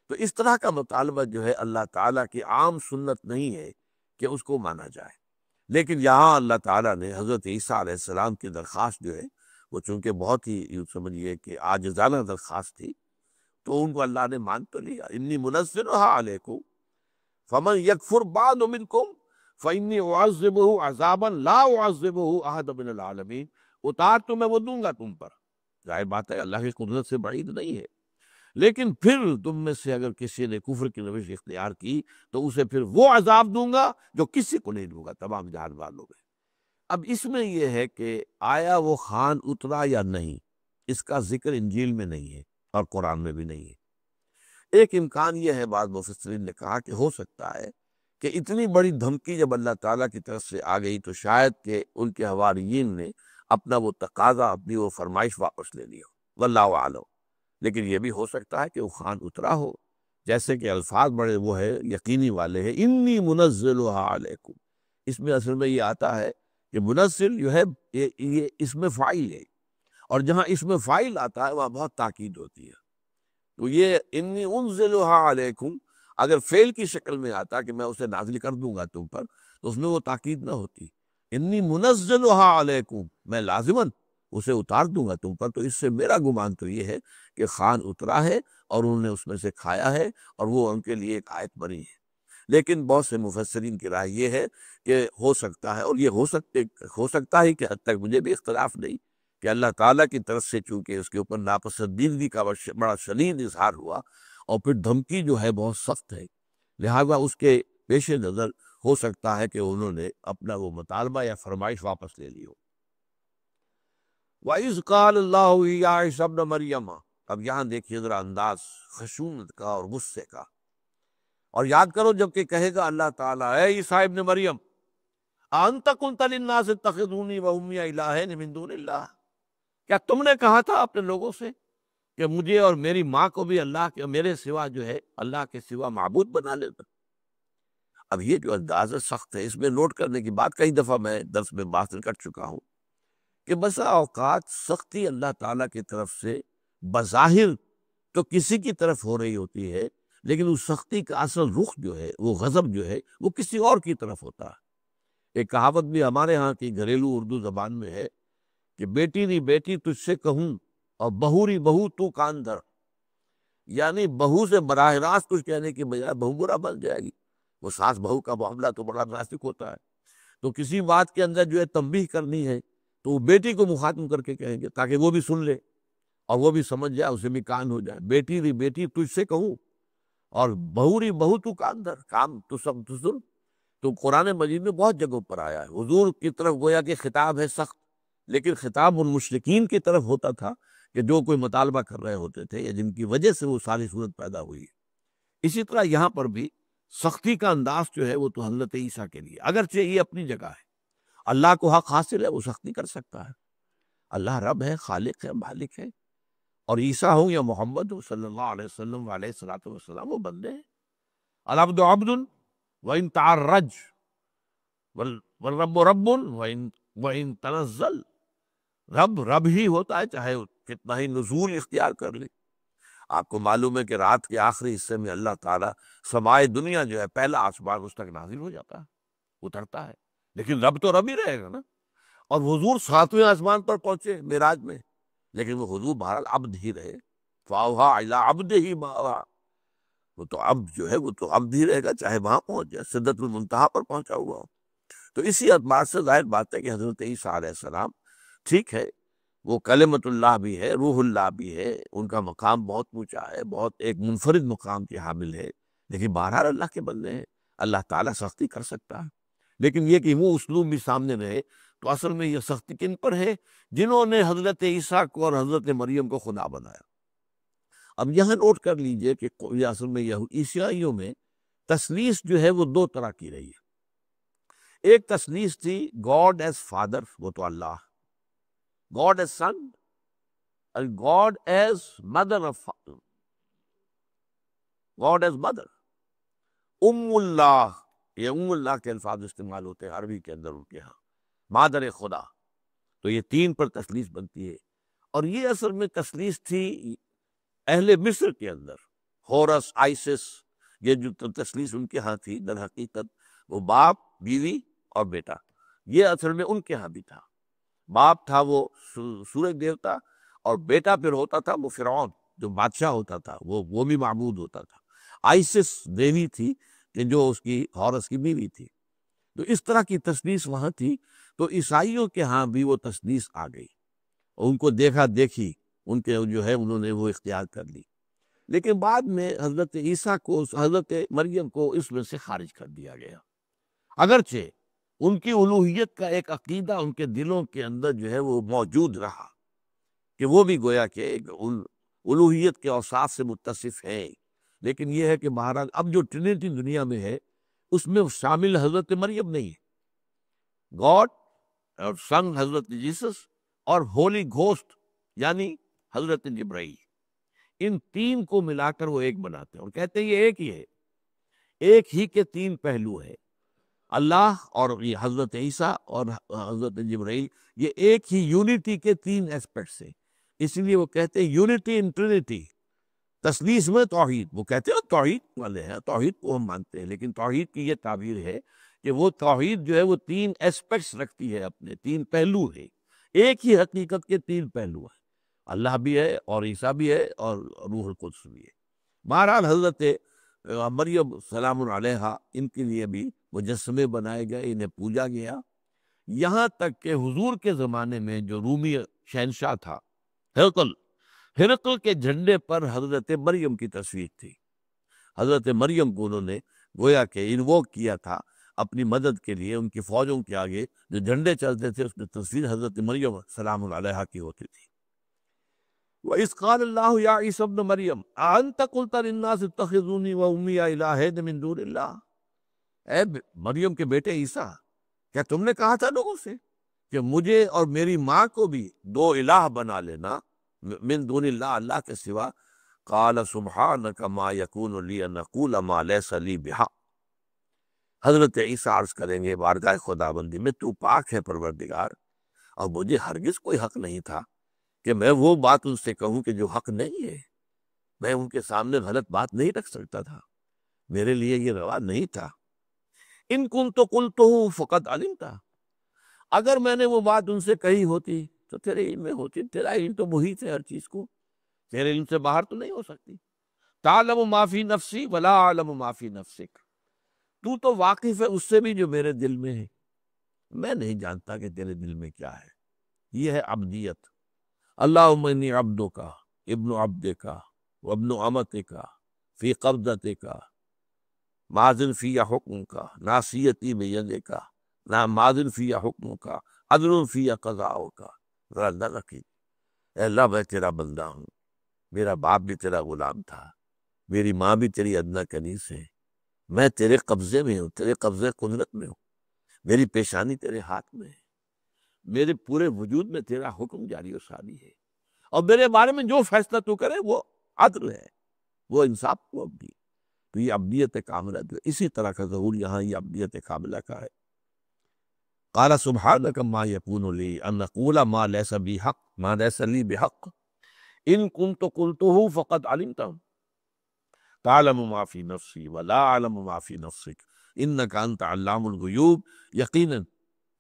تو اس طرح کا مطالبہ جو ہے اللہ تعالیٰ کی عام سنت نہیں ہے کہ اس کو مانا جائے، لیکن یہاں اللہ تعالیٰ نے حضرت عیسیٰ علیہ السلام کی درخواست جو ہے وہ چونکہ بہت ہی یوں سمجھیے کہ عاجزانہ درخواست تھی، تو ان کو اللہ نے مان تو لیا۔ انی منزلها علیکم فمن یکفر بعد منکم فانی اعذبہ عذابا لا اعذبہ احد من العالمین، اتار تو میں وہ دوں گا تم پر، ظاہر بات ہے اللہ کی قدرت سے بعید نہیں ہے، لیکن پھر تم میں سے اگر کسی نے کفر کی روش اختیار کی تو اسے پھر وہ عذاب دوں گا جو کسی کو نہیں دوں گا تمام جہان والوں میں۔ اب اس میں یہ ہے کہ آیا وہ خوان اترا یا نہیں، اس کا ذکر انجیل میں نہیں ہے اور قرآن میں بھی نہیں ہے۔ ایک امکان یہ ہے، بعض مفسرین نے کہا کہ ہو سکتا ہے کہ اتنی بڑی دھمکی جب اللہ تعالیٰ کی طرف سے آ گئی تو شاید کہ ان کے حواریین نے اپنا وہ تقاضا، اپنی وہ فرمائش واپس لے لی ہو، واللہ اعلم۔ لیکن یہ بھی ہو سکتا ہے کہ وہ خوان اترا ہو، جیسے کہ الفاظ بڑے وہ ہے یقینی والے ہیں، انی منزلها علیکم، اس میں اصل میں یہ آتا ہے کہ منزل جو ہے یہ اسم فاعل ہے، اور جہاں اسم فاعل آتا ہے وہاں بہت تاکید ہوتی ہے۔ تو یہ انی انزلها علیکم اگر فعل کی شکل میں آتا کہ میں اسے نازل کر دوں گا تم پر، تو اس میں وہ تاکید نہ ہوتی۔ انی منزلها علیکم، میں لازماً اسے اتار دوں گا تم پر، تو اس سے میرا گمان تو یہ ہے کہ خوان اترا ہے اور انہوں نے اس میں سے کھایا ہے اور وہ ان کے لیے ایک آیت بنی ہے۔ لیکن بہت سے مفسرین کی رائے یہ ہے کہ ہو سکتا ہے، اور یہ ہو سکتا ہے کہ حد تک مجھے بھی اختلاف نہیں، کہ اللہ تعالیٰ کی طرف سے چونکہ اس کے اوپر ناپسندیدگی کا بڑا شدید اظہار ہوا اور پھر دھمکی جو ہے بہت سخت ہے، لہذا اس کے پیش نظر ہو سکتا ہے کہ انہوں نے اپنا وہ مطالبہ یا فرمائش واپس لے لی ہو۔ وَإِذْ قَالَ اللَّهُ يَا عِيسَى ابْنَ مَرْيَمَ، اب یہاں دیکھیے ذرا انداز خشونت کا اور غصے کا، اور یاد کرو جب کہ کہے گا اللہ تعالیٰ، اے عیسیٰ ابن مریم، أَأَنْتَ قُلْتَ لِلنَّاسِ اتَّخِذُونِي وَأُمِّيَ إِلَٰهَيْنِ مِن دُونِ اللَّهِ، کیا تم نے کہا تھا اپنے لوگوں سے کہ مجھے اور میری ماں کو بھی اللہ کے میرے سوا جو ہے اللہ کے سوا معبود بنا لیتا؟ اب یہ جو انداز سخت ہے، اس میں نوٹ کرنے کی بات کئی دفعہ میں درس میں بات کر چکا ہوں کہ بسا اوقات سختی اللہ تعالیٰ کی طرف سے بظاہر تو کسی کی طرف ہو رہی ہوتی ہے، لیکن اس سختی کا اصل رخ جو ہے، وہ غضب جو ہے، وہ کسی اور کی طرف ہوتا ہے۔ ایک کہاوت بھی ہمارے ہاں کی گھریلو اردو زبان میں ہے کہ بیٹی نہیں بیٹی تجھ سے کہوں اور بہو ری بہو تو کان دھر، یعنی بہو سے براہ راست کچھ کہنے کی بجائے بہو برا بن جائے گی۔ وہ ساس بہو کا معاملہ تو بڑا نازک ہوتا ہے، تو کسی بات کے اندر جو ہے تنبیہ کرنی ہے تو وہ بیٹی کو مخاطب کر کے کہیں گے تاکہ وہ بھی سن لے اور وہ بھی سمجھ جائے، اسے بھی کان ہو جائے۔ بیٹی ری بیٹی تجھ سے کہوں اور بہو ری بہو تو کان دھر، کام تو سب تو سن۔ تو قرآن مجید میں بہت جگہوں پر آیا ہے، حضور کی طرف گویا کہ خطاب ہے سخت، لیکن خطاب ان مشرکین کی طرف ہوتا تھا کہ جو کوئی مطالبہ کر رہے ہوتے تھے یا جن کی وجہ سے وہ ساری صورت پیدا ہوئی ہے۔ اسی طرح یہاں پر بھی سختی کا انداز جو ہے وہ تو حضرت عیسیٰ کے لیے، اگرچہ یہ اپنی جگہ ہے، اللہ کو حق حاصل ہے، وہ سختی کر سکتا ہے، اللہ رب ہے، خالق ہے، مالک ہے، اور عیسیٰ ہوں یا محمد ہوں صلی اللہ علیہ وسلم علیہ الصلوۃ والسلام، وہ بندے ہیں۔ العبد عبد وإن تعرج والرب رب وإن تنزل، رب رب ہی ہوتا ہے چاہے کتنا ہی نزول اختیار کر لے۔ آپ کو معلوم ہے کہ رات کے آخری حصے میں اللہ تعالیٰ سمائے دنیا جو ہے پہلا آسمان اس تک نازل ہو جاتا ہے، اترتا ہے، لیکن رب تو رب ہی رہے گا نا۔ اور حضور 7ویں آسمان پر پہنچے معراج میں، لیکن وہ حضور بہرحال عبد ہی رہے، فَأَوْحَىٰ إِلَىٰ عَبْدِهِ مَا أَوْحَىٰ، وہ تو عبد جو ہے وہ تو عبد ہی رہے گا چاہے وہاں پہنچ جائے، سدرۃ المنتہا پر پہنچا ہوا ہو۔ تو اسی اعتبار سے ظاہر بات ہے کہ حضرت عیسیٰ علیہ السلام ٹھیک ہے، وہ کلمت اللہ بھی ہے، روح اللہ بھی ہے، ان کا مقام بہت اونچا ہے، بہت ایک منفرد مقام کے حامل ہے، لیکن بہرحال اللہ کے بندے ہیں، اللہ تعالیٰ سختی کر سکتا ہے، لیکن یہ کہ وہ اسلوب بھی سامنے رہے۔ تو اصل میں یہ سختی کن پر ہے؟ جنہوں نے حضرت عیسیٰ کو اور حضرت مریم کو خدا بنایا۔ اب یہاں نوٹ کر لیجئے کہ یہ اصل میں عیسائیوں میں تثلیث جو ہے وہ دو طرح کی رہی ہے۔ ایک تثلیث تھی گاڈ ایز فادر، وہ تو اللہ، گاڈ ایز سن اور God as mother of God as mother, اللہ، یہ اللہ کے الفاظ استعمال ہوتے ہیں عربی کے اندر ان کے ہاں، مادر خدا، تو یہ تین پر تثلیث بنتی ہے۔ اور یہ اصل میں تثلیث تھی اہل مصر کے اندر، ہورس، آئسس، یہ جو تسلیس ان کے ہاں تھی، در حقیقت وہ باپ، بیوی اور بیٹا، یہ اصل میں ان کے ہاں بھی تھا۔ باپ تھا وہ سورج دیوتا، اور بیٹا پھر ہوتا تھا وہ فرعون جو بادشاہ ہوتا تھا، وہ بھی معبود ہوتا تھا۔ آئسس دیوی تھی کہ جو اس کی ہورس کی بیوی تھی۔ تو اس طرح کی تسلیس وہاں تھی، تو عیسائیوں کے ہاں بھی وہ تسلیس آ گئی، اور ان کو دیکھا دیکھی ان کے جو ہے انہوں نے وہ اختیار کر لی۔ لیکن بعد میں حضرت عیسیٰ کو، حضرت مریم کو اس میں سے خارج کر دیا گیا، اگرچہ ان کی الوہیت کا ایک عقیدہ ان کے دلوں کے اندر جو ہے وہ موجود رہا، کہ وہ بھی گویا کہ ایک الوہیت کے اوصاف سے متصف ہیں۔ لیکن یہ ہے کہ بہرحال اب جو ٹرینٹی دنیا میں ہے اس میں شامل حضرت مریم نہیں ہے، گاڈ اور سن حضرت جیسس اور ہولی گھوسٹ یعنی حضرت جبرائیل، ان تین کو ملا کر وہ ایک بناتے ہیں، اور کہتے ہیں یہ ایک ہی ہے، ایک ہی کے تین پہلو ہے، اللہ اور یہ حضرت عیسیٰ اور حضرت جبرائیل، یہ ایک ہی یونٹی کے تین ایسپیکٹس ہیں۔ اس لیے وہ کہتے ہیں یونٹی ان ٹرینٹی، تثلیث میں توحید، وہ کہتے ہیں توحید والے ہیں، توحید کو ہم مانتے ہیں، لیکن توحید کی یہ تعبیر ہے کہ وہ توحید جو ہے وہ تین ایسپیکٹس رکھتی ہے، اپنے تین پہلو ہے، ایک ہی حقیقت کے تین پہلو ہیں، اللہ بھی ہے اور عیسیٰ بھی ہے اور روح القدس بھی ہے۔ بہرحال حضرت مریم سلام علیہا، ان کے لیے بھی مجسمے بنائے گئے، انہیں پوجا گیا، یہاں تک کہ حضور کے زمانے میں جو رومی شہنشاہ تھا ہرقل کے جھنڈے پر حضرت مریم کی تصویر تھی۔ حضرت مریم کو انہوں نے گویا کہ انووک کیا تھا اپنی مدد کے لیے، ان کی فوجوں کے آگے جو جھنڈے چلتے تھے اس میں تصویر حضرت مریم سلام علیہا کی ہوتی تھی۔ وَإِذْ قَالَ اللَّهُ يَا عِيسَى ابْنَ مَرْيَمَ أَأَنْتَ قُلْتَ لِلنَّاسِ اتَّخِذُونِي وَأُمِّيَ إِلَٰهَيْنِ مِن دُونِ اللَّهِ، اے مریم کے بیٹے عیسیٰ، کیا تم نے کہا تھا لوگوں سے کہ مجھے اور میری ماں کو بھی دو الہ بنا لینا من دون اللہ، اللہ کے سوا؟ قال سبحانک ما یکون لی ان اقول ما لیس لی بحق، حضرت عیسیٰ عرض کریں گے بارگاہ خداوندی میں، تو پاک ہے پروردگار، اور مجھے ہرگز کوئی حق نہیں تھا کہ میں وہ بات ان سے کہوں کہ جو حق نہیں ہے، میں ان کے سامنے غلط بات نہیں رکھ سکتا تھا، میرے لیے یہ روا نہیں تھا۔ ان کنت قلتہ فقد علمت، اگر میں نے وہ بات ان سے کہی ہوتی تو تیرے علم میں ہوتی، تیرا علم تو محیط ہے ہر چیز کو، تیرے علم سے باہر تو نہیں ہو سکتی۔ تعلم ما فی نفسی ولا اعلم ما فی نفسک، تو تو واقف ہے اس سے بھی جو میرے دل میں ہے، میں نہیں جانتا کہ تیرے دل میں کیا ہے۔ یہ ہے عبدیت۔ اللہم انی عبدک ابن عبدک وابن امتک فی قبضتک ماضٍ فی حکمک ناصیتی بیدک ماضٍ فی حکمک عدل فی قضاؤک۔ ذرا اللہ رکھی، اے اللہ میں تیرا بندہ ہوں، میرا باپ بھی تیرا غلام تھا، میری ماں بھی تیری ادنیٰ کنیز ہے، میں تیرے قبضے میں ہوں، تیرے قبضے قدرت میں ہوں، میری پیشانی تیرے ہاتھ میں ہے، میرے پورے وجود میں تیرا حکم جاری و ساری ہے، اور میرے بارے میں جو فیصلہ تو کرے وہ عدل ہے، وہ انصاف کو ابدی۔ تو یہ عبدیت کاملہ، اسی طرح کا ظہور یہاں یہ عبدیت کاملہ کا ہے۔ قال سبحانک ما یکون لی ان اقول ما لیس بی حق ما لیس لی بحق ان کنت قلتہ فقد علمت تعلم ما فی نفسی ولا اعلم ما فی نفسک انک انت علام الغیوب، یقیناً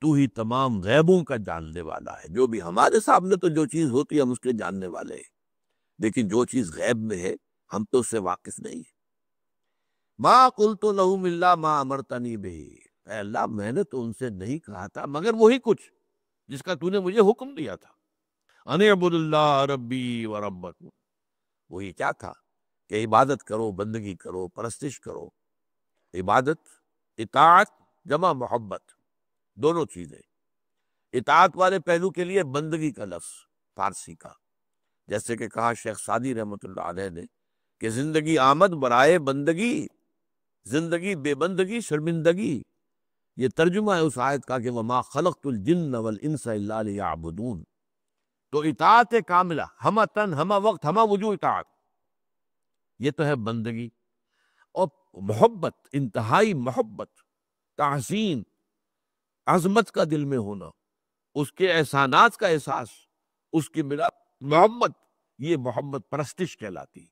تو ہی تمام غیبوں کا جاننے والا ہے۔ جو بھی ہمارے سامنے تو جو چیز ہوتی ہے ہم اس کے جاننے والے ہیں، لیکن جو چیز غیب میں ہے ہم تو اس سے واقف نہیں ہیں۔ ما قلت لہم الا ما امرتنی بہ، اے اللہ میں نے تو ان سے نہیں کہا تھا مگر وہی کچھ جس کا تو نے مجھے حکم دیا تھا، ان اعبدوا اللہ ربی و ربکم، وہی کیا تھا کہ عبادت کرو، بندگی کرو، پرستش کرو۔ عبادت، اطاعت جمع محبت، دونوں چیزیں۔ اطاعت والے پہلو کے لیے بندگی کا لفظ فارسی کا، جیسے کہ کہا شیخ سعدی رحمۃ اللہ علیہ نے کہ زندگی آمد برائے بندگی، زندگی بے بندگی شرمندگی۔ یہ ترجمہ ہے اس آیت کا کہ وما خلقت الجن والانس الا لیعبدون۔ تو اطاعت کاملہ، ہمہ تن ہمہ وقت ہمہ وجوہ اطاعت، یہ تو ہے بندگی۔ اور محبت، انتہائی محبت، تحسین، عظمت کا دل میں ہونا، اس کے احسانات کا احساس، اس کی ملا محبت، یہ محبت پرستش کہلاتی۔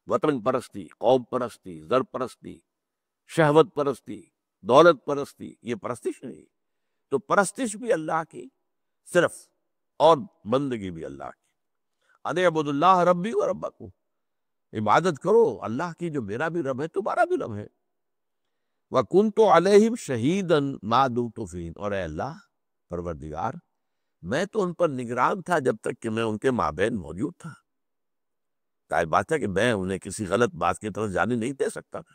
وطن پرستی، قوم پرستی، زر پرستی، شہوت پرستی، دولت پرستی، یہ پرستش نہیں. تو پرستش بھی اللہ کی صرف، اور بندگی بھی اللہ کی. ان اعبدوا اللہ ربی و ربکم، عبادت کرو اللہ کی جو میرا بھی رب ہے تمہارا بھی رب ہے. وَكُنْتُ عَلَيْهِمْ شَهِيدًا مَا دُمْتُ فِيهِمْ، اور اے اللہ پروردگار میں تو ان پر نگران تھا جب تک کہ میں ان کے مابین موجود تھا. ظاہر بات ہے کہ میں انہیں کسی غلط بات کی طرف جانے نہیں دے سکتا تھا،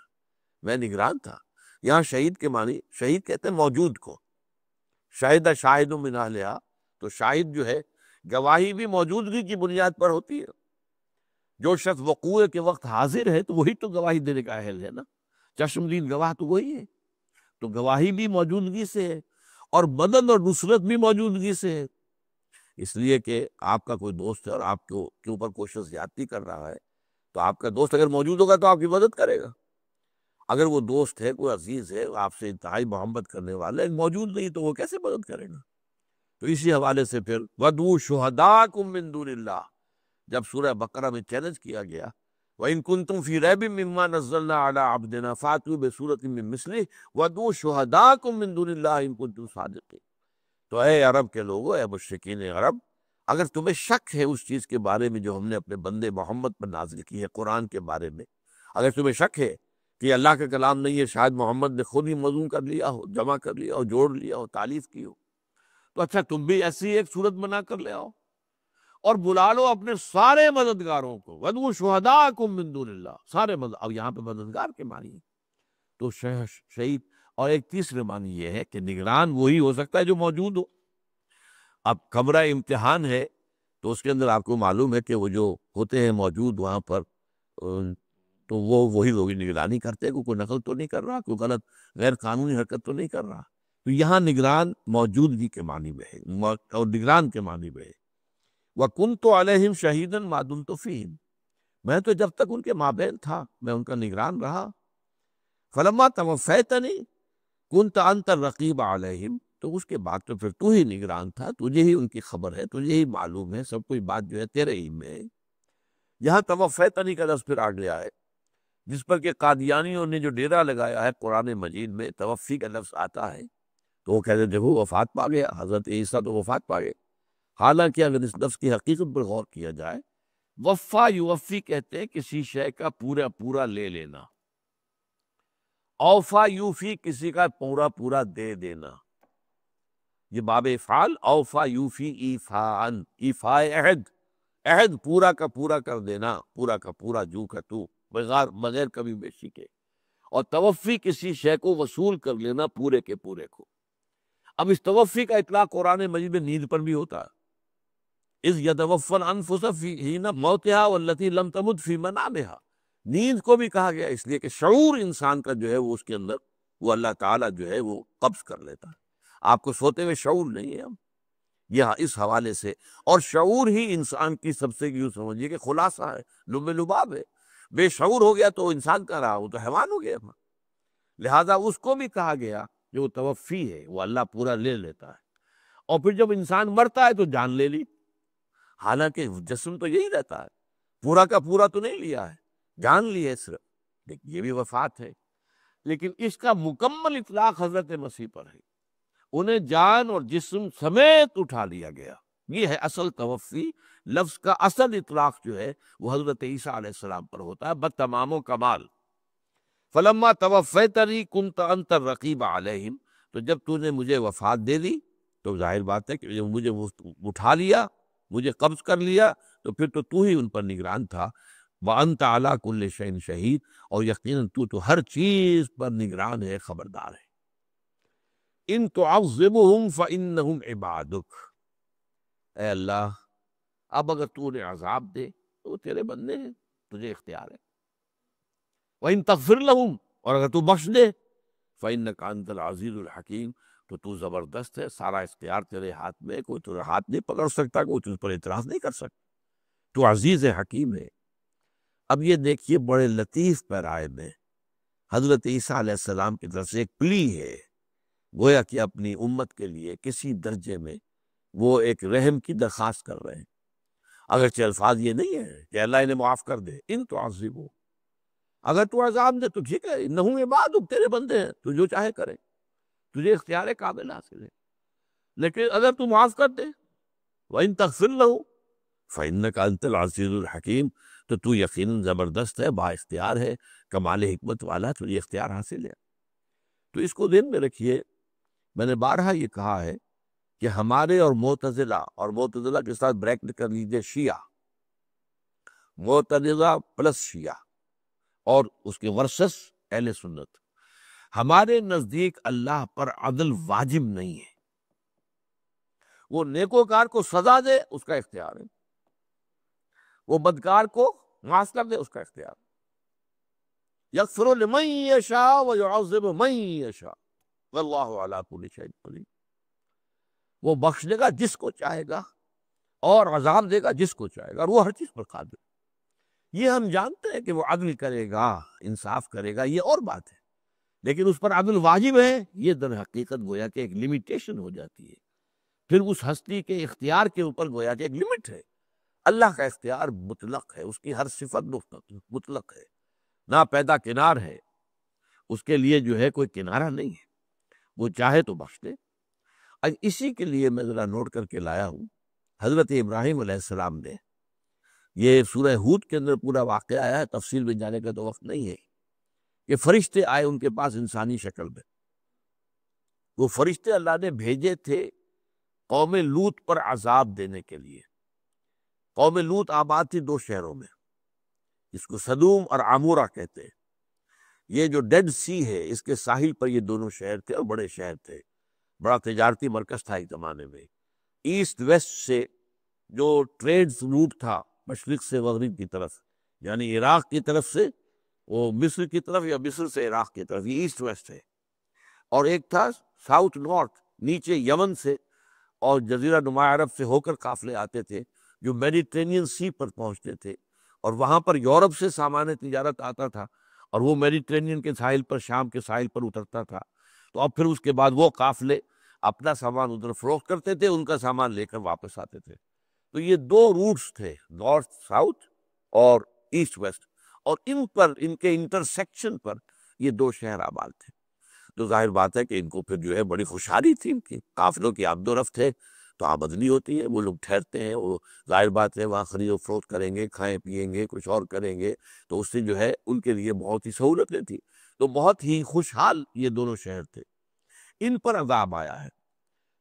میں نگران تھا. یہاں شہید کے معنی، شہید کہتے ہیں موجود کو. شاہد شاہد من اہلہا، تو شاہد جو ہے گواہی بھی موجودگی کی بنیاد پر ہوتی ہے. جو شخص وقوع کے وقت حاضر ہے تو وہی تو گواہی دینے کا اہل ہے نا. چشمدید گواہ تو وہی ہے. تو گواہی بھی موجودگی سے ہے، اور مدد اور نصرت بھی موجودگی سے ہے. اس لیے کہ آپ کا کوئی دوست ہے اور آپ کے اوپر کوئی شخص زیادتی کر رہا ہے، تو آپ کا دوست اگر موجود ہوگا تو آپ کی مدد کرے گا. اگر وہ دوست ہے، کوئی عزیز ہے، آپ سے انتہائی محبت کرنے والا ہے، موجود نہیں تو وہ کیسے مدد کرے گا؟ تو اسی حوالے سے پھر وَدْعُوا شُهَدَاءَكُم مِّن دُونِ اللَّهِ، جب سورہ بقرہ میں چیلنج کیا گیا وَإِن كُنتُمْ فِي رَيْبٍ مِّمَّا نَزَّلْنَا عَلَىٰ عَبْدِنَا فَأْتُوا بِسُورَةٍ مِّن مِّثْلِهِ وَادْعُوا شُهَدَاءَكُم مِّن دُونِ اللَّهِ إِن كُنتُمْ صَادِقِينَ. تو اے عرب کے لوگو، اے مشرکین عرب، اگر تمہیں شک ہے اس چیز کے بارے میں جو ہم نے اپنے بندے محمد پر نازل کی ہے، قرآن کے بارے میں، اگر تمہیں شک ہے کہ یہ اللہ کا کلام نہیں ہے، شاید محمد نے خود ہی موزوں کر لیا ہو، جمع کر لیا ہو، جوڑ لیا ہو، تالیف کی ہو، تو اچھا تم بھی ایسی ایک صورت بنا کر لے آؤ اور بلا لو اپنے سارے مددگاروں کو. وَادْعُوا شُهَدَاءَكُم مِّن دُونِ اللَّهِ، سارے اب یہاں پہ مددگار کے معنی ہے. تو شہید. اور ایک تیسرے معنی یہ ہے کہ نگران وہی ہو سکتا ہے جو موجود ہو. اب کمرہ امتحان ہے تو اس کے اندر آپ کو معلوم ہے کہ وہ جو ہوتے ہیں موجود وہاں پر، تو وہی لوگ نگرانی کرتے ہیں، کوئی نقل تو نہیں کر رہا، کوئی غلط غیر قانونی حرکت تو نہیں کر رہا. تو یہاں نگران موجودگی کے معنی میں ہے اور نگران کے معنی میں ہے. وَكُنْتُ عَلَيْهِمْ شَهِيدًا مَا دُمْتُ فِيهِمْ، میں تو جب تک ان کے مابین تھا میں ان کا نگران رہا. فَلَمَّا تَوَفَّيْتَنِي كُنْتَ أَنْتَ الرَّقِيبَ عَلَيْهِمْ، تو اس کے بعد تو پھر تو ہی نگران تھا، تجھے ہی ان کی خبر ہے، تجھے ہی معلوم ہے، سب کوئی بات جو ہے تیرے ہی میں ہے. یہاں توفیتنی کا لفظ پھر آ گیا ہے، جس پر کہ قادیانیوں نے جو ڈیرا لگایا ہے قرآن مجید میں توفی کا لفظ آتا ہے تو وہ کہتے ہیں دیکھو وفات پا گیا، حضرت عیسیٰ تو وفات پا گئے. حالانکہ اگر اس لفظ کی حقیقت پر غور کیا جائے، وفا یوفی کہتے ہیں کسی شے کا پورا پورا لے لینا، اوفا یوفی کسی کا پورا پورا دے دینا. یہ باب افعال، اوفا یوفی ایفاءن، ایفاء عہد، عہد پورا کا پورا کر دینا، پورا کا پورا جو کا تو، بغیر کبھی بیشی کے. اور توفی کسی شے کو وصول کر لینا پورے کے پورے کو. اب اس توفی کا اطلاق قرآن مجید میں نیند پر بھی ہوتا ہے. اذ یتوفی الانفس حین موتها والتی لم تمت فی منامها، نیند کو بھی کہا گیا اس لیے کہ شعور انسان کا جو ہے وہ اس کے اندر وہ اللہ تعالیٰ جو ہے وہ قبض کر لیتا ہے. آپ کو سوتے ہوئے شعور نہیں ہے. اب یہاں اس حوالے سے، اور شعور ہی انسان کی سب سے یوں سمجھیے کہ خلاصہ ہے، لب لباب ہے. بے شعور ہو گیا تو انسان کا رہا، وہ تو حیوان ہو گیا. لہذا اس کو بھی کہا گیا جو توفی ہے وہ اللہ پورا لے لیتا ہے. اور پھر جب انسان مرتا ہے تو جان لے لی، حالانکہ جسم تو یہی رہتا ہے، پورا کا پورا تو نہیں لیا ہے، جان لی ہے صرف. یہ بھی وفات ہے، لیکن اس کا مکمل اطلاق حضرت مسیح پر ہے. انہیں جان اور جسم سمیت اٹھا لیا گیا. یہ ہے اصل توفی. لفظ کا اصل اطلاق جو ہے وہ حضرت عیسیٰ علیہ السلام پر ہوتا ہے بتمام و کمال. فلما توفیتنی کنت انت الرقیب علیہم، تو جب تو نے مجھے وفات دے دی تو ظاہر بات ہے کہ مجھے اٹھا لیا، مجھے قبض کر لیا، تو پھر تو ہی ان پر نگران تھا. وانت علی کل شیء شہید، اور یقیناً تو ہر چیز پر نگران ہے، خبردار ہے. ان تعذبهم فانہم عبادک، اے اللہ اب اگر تو نے عذاب دے تو وہ تیرے بندے ہیں، تجھے اختیار ہے. وَإِن تغفر لَهُمْ، اور اگر تو بخش دے، فَإِنَّكَ أَنْتَ الْعَزِيزُ الْحَكِيمُ، تو زبردست ہے، سارا اختیار تیرے ہاتھ میں، کوئی تیرا ہاتھ نہیں پکڑ سکتا، کوئی تجھ پر اعتراض نہیں کر سکتا، تو عزیز حکیم ہے. اب یہ دیکھیے بڑے لطیف پیرائے میں حضرت عیسیٰ علیہ السلام کی طرف سے ایک پلی ہے، گویا کہ اپنی امت کے لیے کسی درجے میں وہ ایک رحم کی درخواست کر رہے ہیں. اگرچہ الفاظ یہ نہیں ہے کہ اللہ انہیں معاف کر دے، ان تعذبوا، اگر تو عذاب دے تو ٹھیک ہے، انہم عبادک، تیرے بندے ہیں، تو جو چاہے کرے، تجھے اختیار کامل حاصل ہے۔ لیکن اگر تو معاف کر دے، وَإِن تغفر له فَإِنَّكَ أَنْتَ الْعَزِيزُ الْحَكِيمُ، تو تو یقیناً زبردست ہے، با اختیار ہے، کمال حکمت والا، تجھے اختیار حاصل ہے۔ تو اس کو ذہن میں رکھیے، میں نے بارہا یہ کہا ہے کہ ہمارے اور معتزلہ کے ساتھ بریکٹ کر لیجئے شیعہ، معتزلہ پلس شیعہ اور اس کے ورسس اہل سنت، ہمارے نزدیک اللہ پر عدل واجب نہیں ہے۔ وہ نیکوکار کو سزا دے، اس کا اختیار ہے، وہ بدکار کو معاف کر دے، اس کا اختیار ہے۔ یغفر لمن یشاء ویعذب من یشاء واللہ علی کل شیء قدیر، وہ بخش دے گا جس کو چاہے گا اور عذاب دے گا جس کو چاہے گا، اور وہ ہر چیز پر قادر ہے۔ یہ ہم جانتے ہیں کہ وہ عدل کرے گا، انصاف کرے گا، یہ اور بات ہے، لیکن اس پر عدل واجب ہے، یہ در حقیقت گویا کہ ایک لمیٹیشن ہو جاتی ہے۔ پھر اس ہستی کے اختیار کے اوپر گویا کہ ایک لمٹ ہے۔ اللہ کا اختیار مطلق ہے، اس کی ہر صفت مطلق ہے، نہ پیدا کنار ہے، اس کے لیے جو ہے کوئی کنارہ نہیں ہے، وہ چاہے تو بخش دے۔ اب اسی کے لیے میں ذرا نوٹ کر کے لایا ہوں، حضرت ابراہیم علیہ السلام نے، یہ سورہ ہود کے اندر پورا واقعہ آیا ہے، تفصیل میں جانے کا تو وقت نہیں ہے، کہ فرشتے آئے ان کے پاس انسانی شکل میں۔ وہ فرشتے اللہ نے بھیجے تھے قوم لوط پر عذاب دینے کے لیے۔ قوم لوط آباد تھی 2 شہروں میں، جس کو سدوم اور عمورہ کہتے ہیں۔ یہ جو ڈیڈ سی ہے، اس کے ساحل پر یہ دونوں شہر تھے، اور بڑے شہر تھے، بڑا تجارتی مرکز تھا ایک زمانے میں۔ ایسٹ ویسٹ سے جو ٹریڈز روٹ تھا، مشرق سے مغرب کی طرف، یعنی عراق کی طرف سے وہ مصر کی طرف، یا مصر سے عراق کی طرف، یہ ایسٹ ویسٹ ہے۔ اور ایک تھا ساؤتھ نارتھ، نیچے یمن سے اور جزیرہ نما عرب سے ہو کر قافلے آتے تھے جو میڈیٹرینین سی پر پہنچتے تھے، اور وہاں پر یورپ سے سامان تجارت آتا تھا، اور وہ میڈیٹرینین کے ساحل پر، شام کے ساحل پر اترتا تھا۔ تو اب پھر اس کے بعد وہ قافلے اپنا سامان ادھر فروخت کرتے تھے، ان کا سامان لے کر واپس آتے تھے۔ تو یہ 2 روٹس تھے، نارتھ ساؤتھ اور ایسٹ ویسٹ، اور ان پر، ان کے انٹرسیکشن پر یہ 2 شہر آباد تھے۔ تو ظاہر بات ہے کہ ان کو پھر جو ہے بڑی خوشحالی تھی، ان کی قافلوں کی آمد و رفت ہے تو آمدنی ہوتی ہے، وہ لوگ ٹھہرتے ہیں، وہ ظاہر بات ہے وہاں خرید و فروخت کریں گے، کھائیں پیئیں گے، کچھ اور کریں گے، تو اس سے جو ہے ان کے لیے بہت ہی سہولتیں تھی۔ تو بہت ہی خوشحال یہ دونوں شہر تھے۔ ان پر عذاب آیا ہے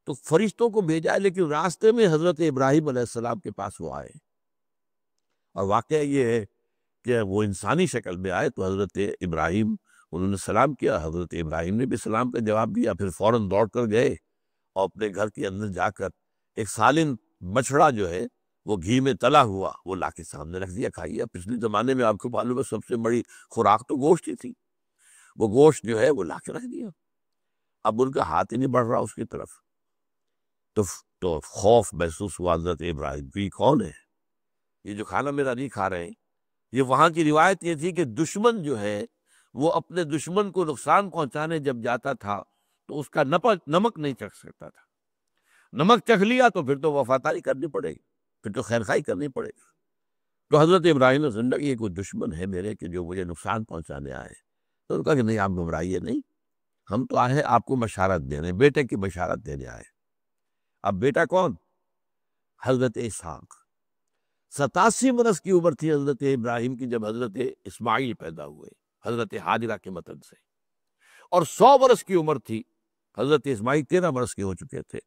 تو فرشتوں کو بھیجا ہے، لیکن راستے میں حضرت ابراہیم علیہ السلام کے پاس وہ آئے، اور واقعہ یہ ہے کہ وہ انسانی شکل میں آئے تو حضرت ابراہیم، انہوں نے سلام کیا، حضرت ابراہیم نے بھی سلام کا جواب دیا، پھر فوراً دوڑ کر گئے اور اپنے گھر کے اندر جا کر ایک سالن بچڑا جو ہے وہ گھی میں تلا ہوا وہ لا کے سامنے رکھ دیا، کھائیے۔ پچھلے زمانے میں آپ کو معلوم ہے سب سے بڑی خوراک تو گوشت ہی تھی، وہ گوشت جو ہے وہ لا کے رکھ دیا۔ اب ان کا ہاتھ ہی نہیں بڑھ رہا اس کی طرف، تو خوف محسوس ہوا حضرت ابراہیم کو، یہ کون ہے؟ یہ جو کھانا میرا نہیں کھا رہے ہیں۔ یہ وہاں کی روایت یہ تھی کہ دشمن جو ہے وہ اپنے دشمن کو نقصان پہنچانے جب جاتا تھا تو اس کا نمک نہیں چکھ سکتا تھا، نمک چکھ لیا تو پھر تو وفاداری کرنی پڑے گی، پھر تو خیرخواہی کرنی پڑے گی۔ تو حضرت ابراہیم نے زندگی یہ کوئی دشمن ہے میرے کہ جو مجھے نقصان پہنچانے آئے، تو انہوں نے کہا کہ نہیں، آپ گھبرائیے نہیں، ہم تو آئے ہیں آپ کو بشارت دینے، بیٹے کی بشارت دینے آئے۔ اب بیٹا کون؟ حضرت اسحاق۔ 87 برس کی عمر تھی حضرت ابراہیم کی جب حضرت اسماعیل پیدا ہوئے حضرت حاجرہ کے متن سے، اور 100 برس کی عمر تھی، حضرت اسماعیل 13 برس کے ہو چکے تھے،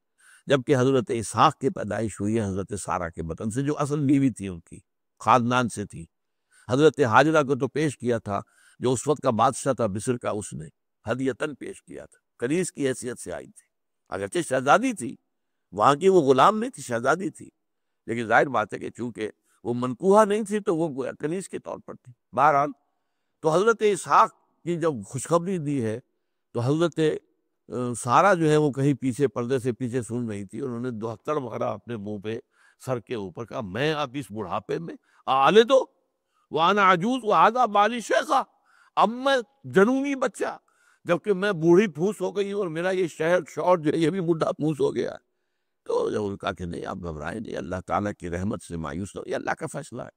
جبکہ حضرت اسحاق کی پیدائش ہوئی ہے حضرت سارہ کے متن سے، جو اصل بیوی تھی ان کی، خاندان سے تھی۔ حضرت حاجرہ کو تو پیش کیا تھا جو اس وقت کا بادشاہ تھا مصر کا، اس نے ہدیتاً پیش کیا تھا، کنیز کی حیثیت سے آئی تھی، اگرچہ شہزادی تھی، وہاں کی وہ غلام نہیں تھی، شہزادی تھی، لیکن ظاہر بات ہے کہ چونکہ وہ منکوحہ نہیں تھی تو وہ گویا کنیز کے طور پر تھی۔ بہرحال تو حضرت اسحاق کی جب خوشخبری دی ہے تو حضرت سارہ جو ہے وہ کہیں پیچھے، پردے سے پیچھے سن رہی تھی، انہوں نے 72 مرہ اپنے منہ پہ، سر کے اوپر کہا، میں اب اس بڑھاپے میں آلے دو وانا عجوز وہذا بالی شیخا، اب میں جنونی بچہ، جبکہ میں بوڑھی پھوس ہو گئی ہوں اور میرا یہ شوہر جو ہے یہ بھی بوڑھا پھوس ہو گیا۔ تو جب ان کا کہ نہیں آپ گھبرائیں نہیں، اللہ تعالیٰ کی رحمت سے مایوس ہو، یہ اللہ کا فیصلہ ہے۔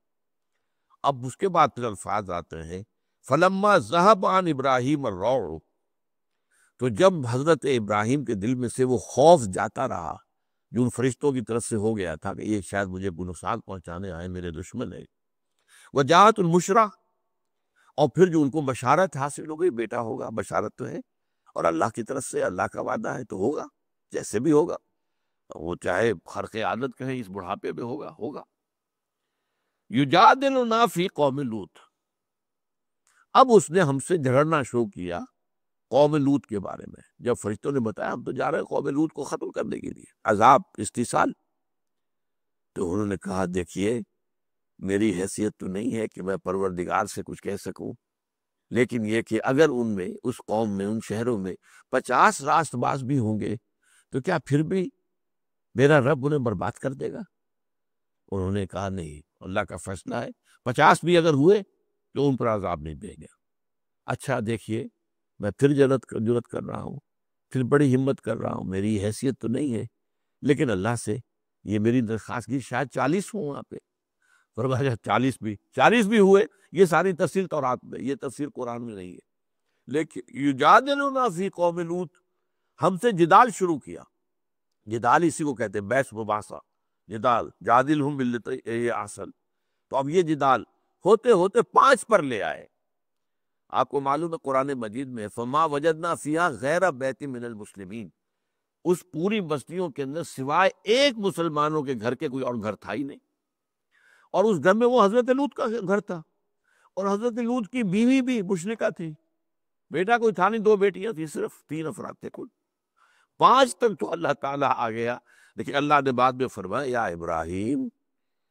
اب اس کے بعد پھر الفاظ آتے ہیں فلما ذهب عن ابراہیم الروع، تو جب حضرت ابراہیم کے دل میں سے وہ خوف جاتا رہا جو ان فرشتوں کی طرف سے ہو گیا تھا کہ یہ شاید مجھے نقصان پہنچانے آئے، میرے دشمن ہے، وجاءت البشریٰ، اور پھر جو ان کو بشارت حاصل ہو گئی بیٹا ہوگا، بشارت تو ہے اور اللہ کی طرف سے اللہ کا وعدہ ہے تو ہوگا، جیسے بھی ہوگا، وہ چاہے خرق عادت کہیں اس بڑھاپے میں ہوگا۔ یجادلنا فی قوم لوط، اب اس نے ہم سے جھگڑنا شروع کیا قوم لوط کے بارے میں، جب فرشتوں نے بتایا ہم تو جا رہے ہیں قوم لوط کو ختم کرنے کے لیے، عذاب استحصال، تو انہوں نے کہا دیکھیے میری حیثیت تو نہیں ہے کہ میں پروردگار سے کچھ کہہ سکوں، لیکن یہ کہ اگر ان میں، اس قوم میں، ان شہروں میں 50 راست باز بھی ہوں گے تو کیا پھر بھی میرا رب انہیں برباد کر دے گا؟ انہوں نے کہا نہیں، اللہ کا فیصلہ ہے، 50 بھی اگر ہوئے تو ان پر عذاب نہیں دیں گے۔ اچھا دیکھیے میں پھر جرات کر رہا ہوں، پھر بڑی ہمت کر رہا ہوں، میری حیثیت تو نہیں ہے، لیکن اللہ سے یہ میری درخواست کی، شاید 40 ہوں وہاں پہ، فرمایا 40 بھی ہوئے، یہ ساری تفصیل تورات میں، یہ تفصیل قرآن میں نہیں ہے، لیکن یجادلنا فی قوم لوط، ہم سے جدال شروع کیا، جدال اسی کو کہتے ہیں بحث مباحثہ، جدال، جادلہم باللتی ہی احسن، تو اب یہ جدال ہوتے ہوتے 5 پر لے آئے۔ آپ کو معلوم ہے قرآن مجید میں فما وجدنا فیہا غیر بیت من المسلمین، اس پوری بستیوں کے اندر سوائے ایک مسلمانوں کے گھر کے کوئی اور گھر تھا ہی نہیں، اور اس گھر میں وہ حضرت لوط کا گھر تھا، اور حضرت لوط کی بیوی بھی مشرکہ تھی، بیٹا کوئی تھا نہیں، 2 بیٹیاں تھیں، صرف 3 افراد تھے کل، 5 تک تو اللہ تعالیٰ آ گیا، لیکن اللہ نے بعد میں فرمایا یا ابراہیم،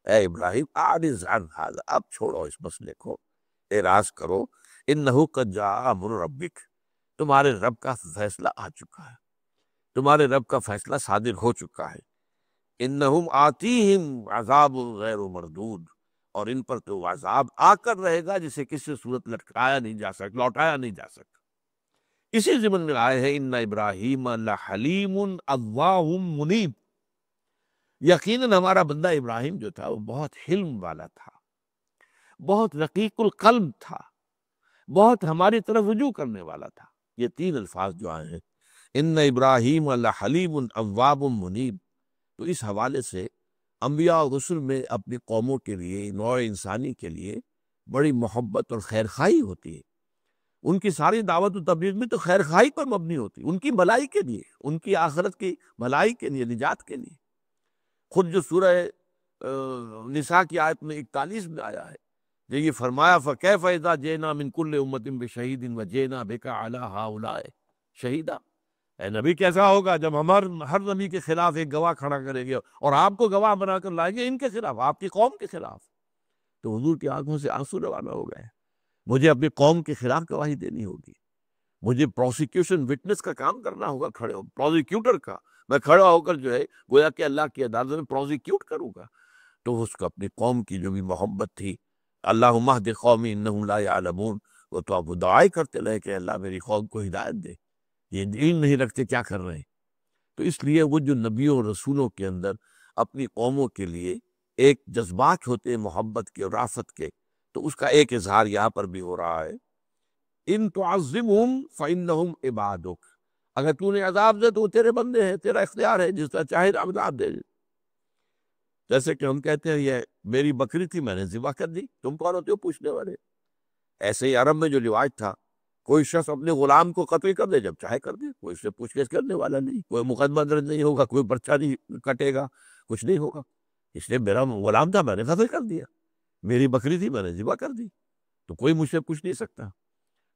اے ابراہیم اعرض عن ھذا، اب چھوڑو اس مسئلے کو، اعراض کرو، انہ قد جاء امر ربک، تمہارے رب کا فیصلہ آ چکا ہے، تمہارے رب کا فیصلہ صادر ہو چکا ہے، انہم آتیہم عذاب غیر مردود، اور ان پر تو عذاب آ کر رہے گا جسے کسی صورت لٹکایا نہیں جا سکتا، لوٹایا نہیں جا سکتا۔ اسی ضمن میں آئے ہیں ان ابراہیم لحلیم اواہ منیب، یقیناً ہمارا بندہ ابراہیم جو تھا وہ بہت حلم والا تھا، بہت رقیق القلب تھا، بہت ہماری طرف رجوع کرنے والا تھا۔ یہ 3 الفاظ جو آئے ہیں ان ابراہیم لحلیم اواہ منیب، تو اس حوالے سے انبیاء اور رسل میں اپنی قوموں کے لیے، نوع انسانی کے لیے بڑی محبت اور خیرخواہی ہوتی ہے، ان کی ساری دعوت و تبلیغ میں تو خیرخواہی پر مبنی ہوتی، ان کی بھلائی کے لیے، ان کی آخرت کی بھلائی کے لیے، نجات کے لیے۔ خود جو سورہ نساء کی آیت میں 41 میں آیا ہے، جو یہ فرمایا فَكَيْفَ إِذَا جِئْنَا مِن كُلِّ أُمَّةٍ بِشَهِيدٍ وَجِئْنَا بِكَ عَلَىٰ هَٰؤُلَاءِ شَهِيدًا، اے نبی کیسا ہوگا جب ہم ہر نبی کے خلاف ایک گواہ کھڑا کریں گے اور آپ کو گواہ بنا کر لائیں گے ان کے خلاف، آپ کی قوم کے خلاف۔ تو حضور کی آنکھوں سے آنسو روانہ ہو گئے، مجھے اپنی قوم کے خلاف گواہی دینی ہوگی، مجھے پروسیکیوشن وٹنس کا کام کرنا ہوگا، کھڑے ہو پروسیکیوٹر کا، میں کھڑا ہو کر جو ہے گویا کہ اللہ کی عدالت میں پروسیکیوٹ کروں گا۔ تو اس کو اپنی قوم کی جو بھی محبت تھی، اللہم اہد قومی انہم لا یعلمون، وہ تو اب دعائیں کرتے رہے کہ اللہ میری قوم کو ہدایت دے، یہ علم نہیں رکھتے کیا کر رہے ہیں۔ تو اس لیے وہ جو نبیوں اور رسولوں کے اندر اپنی قوموں کے لیے ایک جذبات ہوتے ہیں محبت کے اور رافت کے، تو اس کا ایک اظہار یہاں پر بھی ہو رہا ہے، ان تعظمہم فإنہم عبادک، اگر تو نے عذاب دے تو وہ تیرے بندے ہیں، تیرا اختیار ہے، جس طرح چاہے عذاب دے۔ جیسے کہ ہم کہتے ہیں یہ میری بکری تھی میں نے ذبح کر دی، تم کون ہوتے ہو پوچھنے والے؟ ایسے ہی عرب میں جو رواج تھا، کوئی شخص اپنے غلام کو قتل کر دے جب چاہے کر دے، کوئی اس سے پوچھ گچھ کرنے والا نہیں، کوئی مقدمہ درج نہیں ہوگا، کوئی پرچہ نہیں کٹے گا، کچھ نہیں ہوگا، اس لیے میرا غلام تھا میں نے قتل کر دیا، میری بکری تھی میں نے ذبح کر دی، تو کوئی مجھ سے پوچھ نہیں سکتا،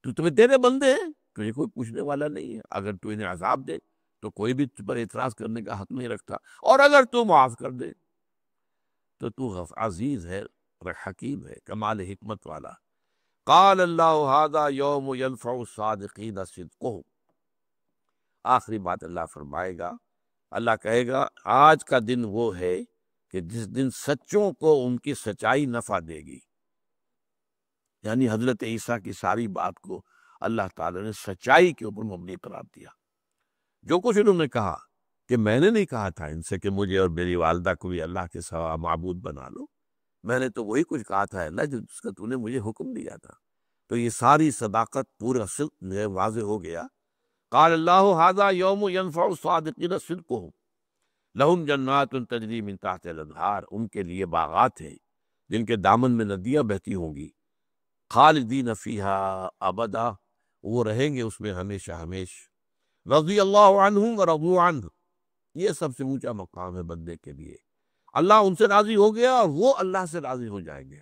تو تمہیں تیرے بندے ہیں، تجھے کوئی پوچھنے والا نہیں ہے، اگر تو انہیں عذاب دے تو کوئی بھی تجھ پر اعتراض کرنے کا حق نہیں رکھتا، اور اگر تو معاف کر دے تو عزیز ہے، حکیم ہے، کمال حکمت والا۔ قال اللہ ھذا یوم ینفع الصادقین صدقہم، آخری بات اللہ فرمائے گا، اللہ کہے گا آج کا دن وہ ہے کہ جس دن سچوں کو ان کی سچائی نفع دے گی، یعنی حضرت عیسیٰ کی ساری بات کو اللہ تعالیٰ نے سچائی کے اوپر مبنی قرار دیا۔ جو کچھ انہوں نے کہا کہ میں نے نہیں کہا تھا ان سے کہ مجھے اور میری والدہ کو بھی اللہ کے سوا معبود بنا لو، میں نے تو وہی کچھ کہا تھا اللہ جس کا تو نے مجھے حکم دیا تھا، تو یہ ساری صداقت پورا صدق جو ہے واضح ہو گیا۔ قال اللہ ھذا یوم ینفع الصادقین صدقہم لہم جنات تجری من تحت الانہار، ان کے لیے باغات ہیں جن کے دامن میں ندیاں بہتی ہوں گی، خالدین فیہا ابدا، وہ رہیں گے اس میں ہمیشہ ہمیش، رضی اللہ عنہم ورضوا عنہ، یہ سب سے اونچا مقام ہے بندے کے لیے، اللہ ان سے راضی ہو گیا اور وہ اللہ سے راضی ہو جائیں گے،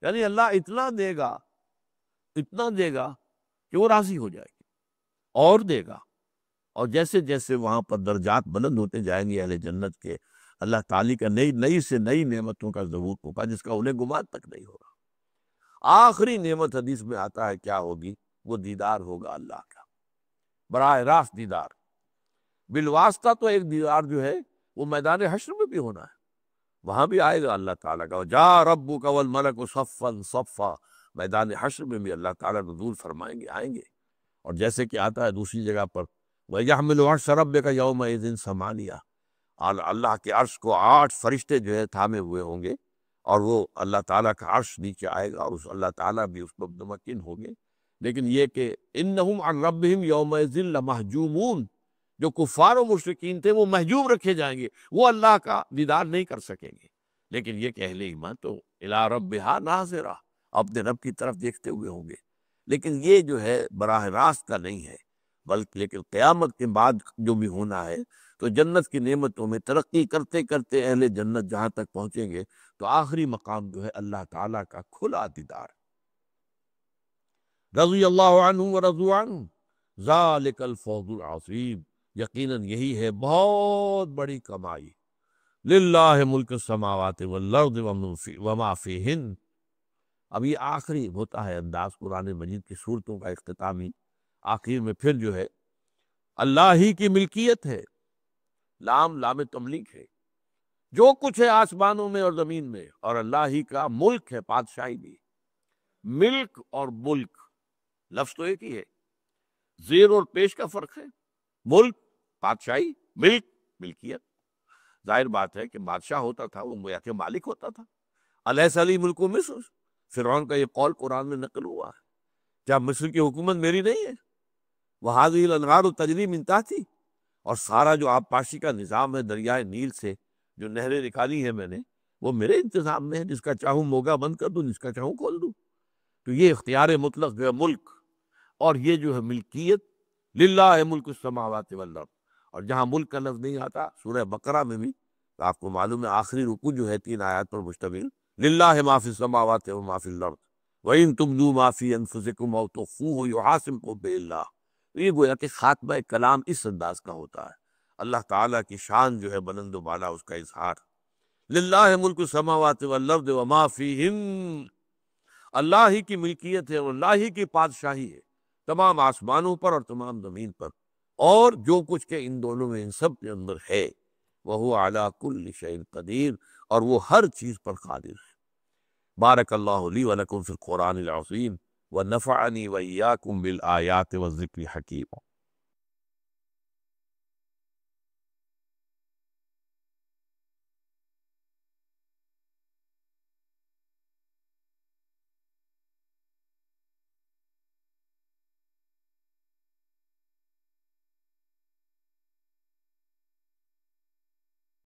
یعنی اللہ اتنا دے گا کہ وہ راضی ہو جائے گی اور دے گا، اور جیسے جیسے وہاں پر درجات بلند ہوتے جائیں گے اہل جنت کے، اللہ تعالیٰ کا نئی سے نئی نعمتوں کا ظہور ہوگا جس کا انہیں گمان تک نہیں ہوگا۔ آخری نعمت حدیث میں آتا ہے کیا ہوگی؟ وہ دیدار ہوگا اللہ کا، براہ راست دیدار، بالواسطہ تو ایک دیدار جو ہے وہ میدان حشر میں بھی ہونا ہے، وہاں بھی آئے گا اللہ تعالیٰ کا، جا ربک والملک صفا صفا، میدان حشر میں بھی اللہ تعالیٰ نزول فرمائیں گے، آئیں گے، اور جیسے کہ آتا ہے دوسری جگہ پر وَيَحْمِلُ عَرْشَ رَبِّكَ يَوْمَئِذٍ ثَمَانِيَةٌ، اور اللہ کے عرش کو 8 فرشتے جو ہے تھامے ہوئے ہوں گے، اور وہ اللہ تعالیٰ کا عرش نیچے آئے گا اور اس اللہ تعالیٰ بھی اس پر متمکن ہوں گے، لیکن یہ کہ اِنَّهُمْ عَنْ رَبِّهِمْ يَوْمَئِذٍ لَمَحْجُوبُونَ، جو کفار و مشرکین تھے وہ محجوب رکھے جائیں گے، وہ اللہ کا دیدار نہیں کر سکیں گے، لیکن یہ کہ اہل ایمان تو اِلیٰ رَبِّهَا نَاظِرَةٌ، اپنے رب کی طرف دیکھتے ہوئے ہوں گے، لیکن یہ جو ہے براہ راست کا نہیں ہے، بلکہ لیکن قیامت کے بعد جو بھی ہونا ہے تو جنت کی نعمتوں میں ترقی کرتے کرتے اہل جنت جہاں تک پہنچیں گے تو آخری مقام جو ہے اللہ تعالیٰ کا کھلا دیدار، رضی اللہ عنہ ورضوا عنہ، ذالک الفوز العظیم، یقیناً یہی ہے بہت بڑی کمائی، للہ ملک السماوات والارض وما فیہن۔ اب یہ آخری ہوتا ہے انداز قرآن مجید کی صورتوں کا اختتامی، آخر میں پھر جو ہے اللہ ہی کی ملکیت ہے، لام تملیک ہے، جو کچھ ہے آسمانوں میں اور زمین میں، اور اللہ ہی کا ملک ہے، بادشاہی بھی، ملک اور ملک لفظ تو ایک ہی ہے، زیر اور پیش کا فرق ہے، ملک بادشاہی، ملک ملکیت، ظاہر بات ہے کہ بادشاہ ہوتا تھا وہ گویا کہ مالک ہوتا تھا، الیس لی ملک مصر، فرعون کا یہ قول قرآن میں نقل ہوا ہے، کیا مصر کی حکومت میری نہیں ہے؟ وَهَذِهِ الْأَنْهَارُ تَجْرِي مِن تَحْتِي، اور سارا جو آبپاشی کا نظام ہے دریائے نیل سے جو نہریں نکالی ہیں میں نے، وہ میرے انتظام میں ہے، جس کا چاہوں موگا بند کر دوں، جس کا چاہوں کھول دوں، تو یہ اختیار مطلق جو ہے ملک، اور یہ جو ہے ملکیت، للہ ملک السماوات والارض، اور جہاں ملک کا لفظ نہیں آتا سورہ بقرہ میں بھی تو آپ کو معلوم ہے آخری رکوع جو ہے 3 آیات پر مشتمل، للہ ما فی السماوات وما فی الارض وَإِن تُبْدُوا مَا فِي أَنفُسِكُمْ أَوْ تُخْفُوهُ يُحَاسِبْكُم بِهِ اللَّهُ، یہ گویا کہ خاتمہ کلام اس انداز کا ہوتا ہے، اللہ تعالیٰ کی شان جو ہے بلند و بالا، اس کا اظہار، للہ ملک السماوات والارض وما فیہن، اللہ ہی کی ملکیت ہے اور اللہ ہی کی بادشاہی ہے تمام آسمانوں پر اور تمام زمین پر، اور جو کچھ کہ ان دونوں میں ان سب کے اندر ہے، وَهُوَ عَلَىٰ كُلِّ شَيْءٍ قَدِيرٌ، اور وہ ہر چیز پر قادر ہے۔ بارک اللہ لی ولکم فی القرآن العظیم ونفعنی وإیاکم بالآیات والذکر الحکیم۔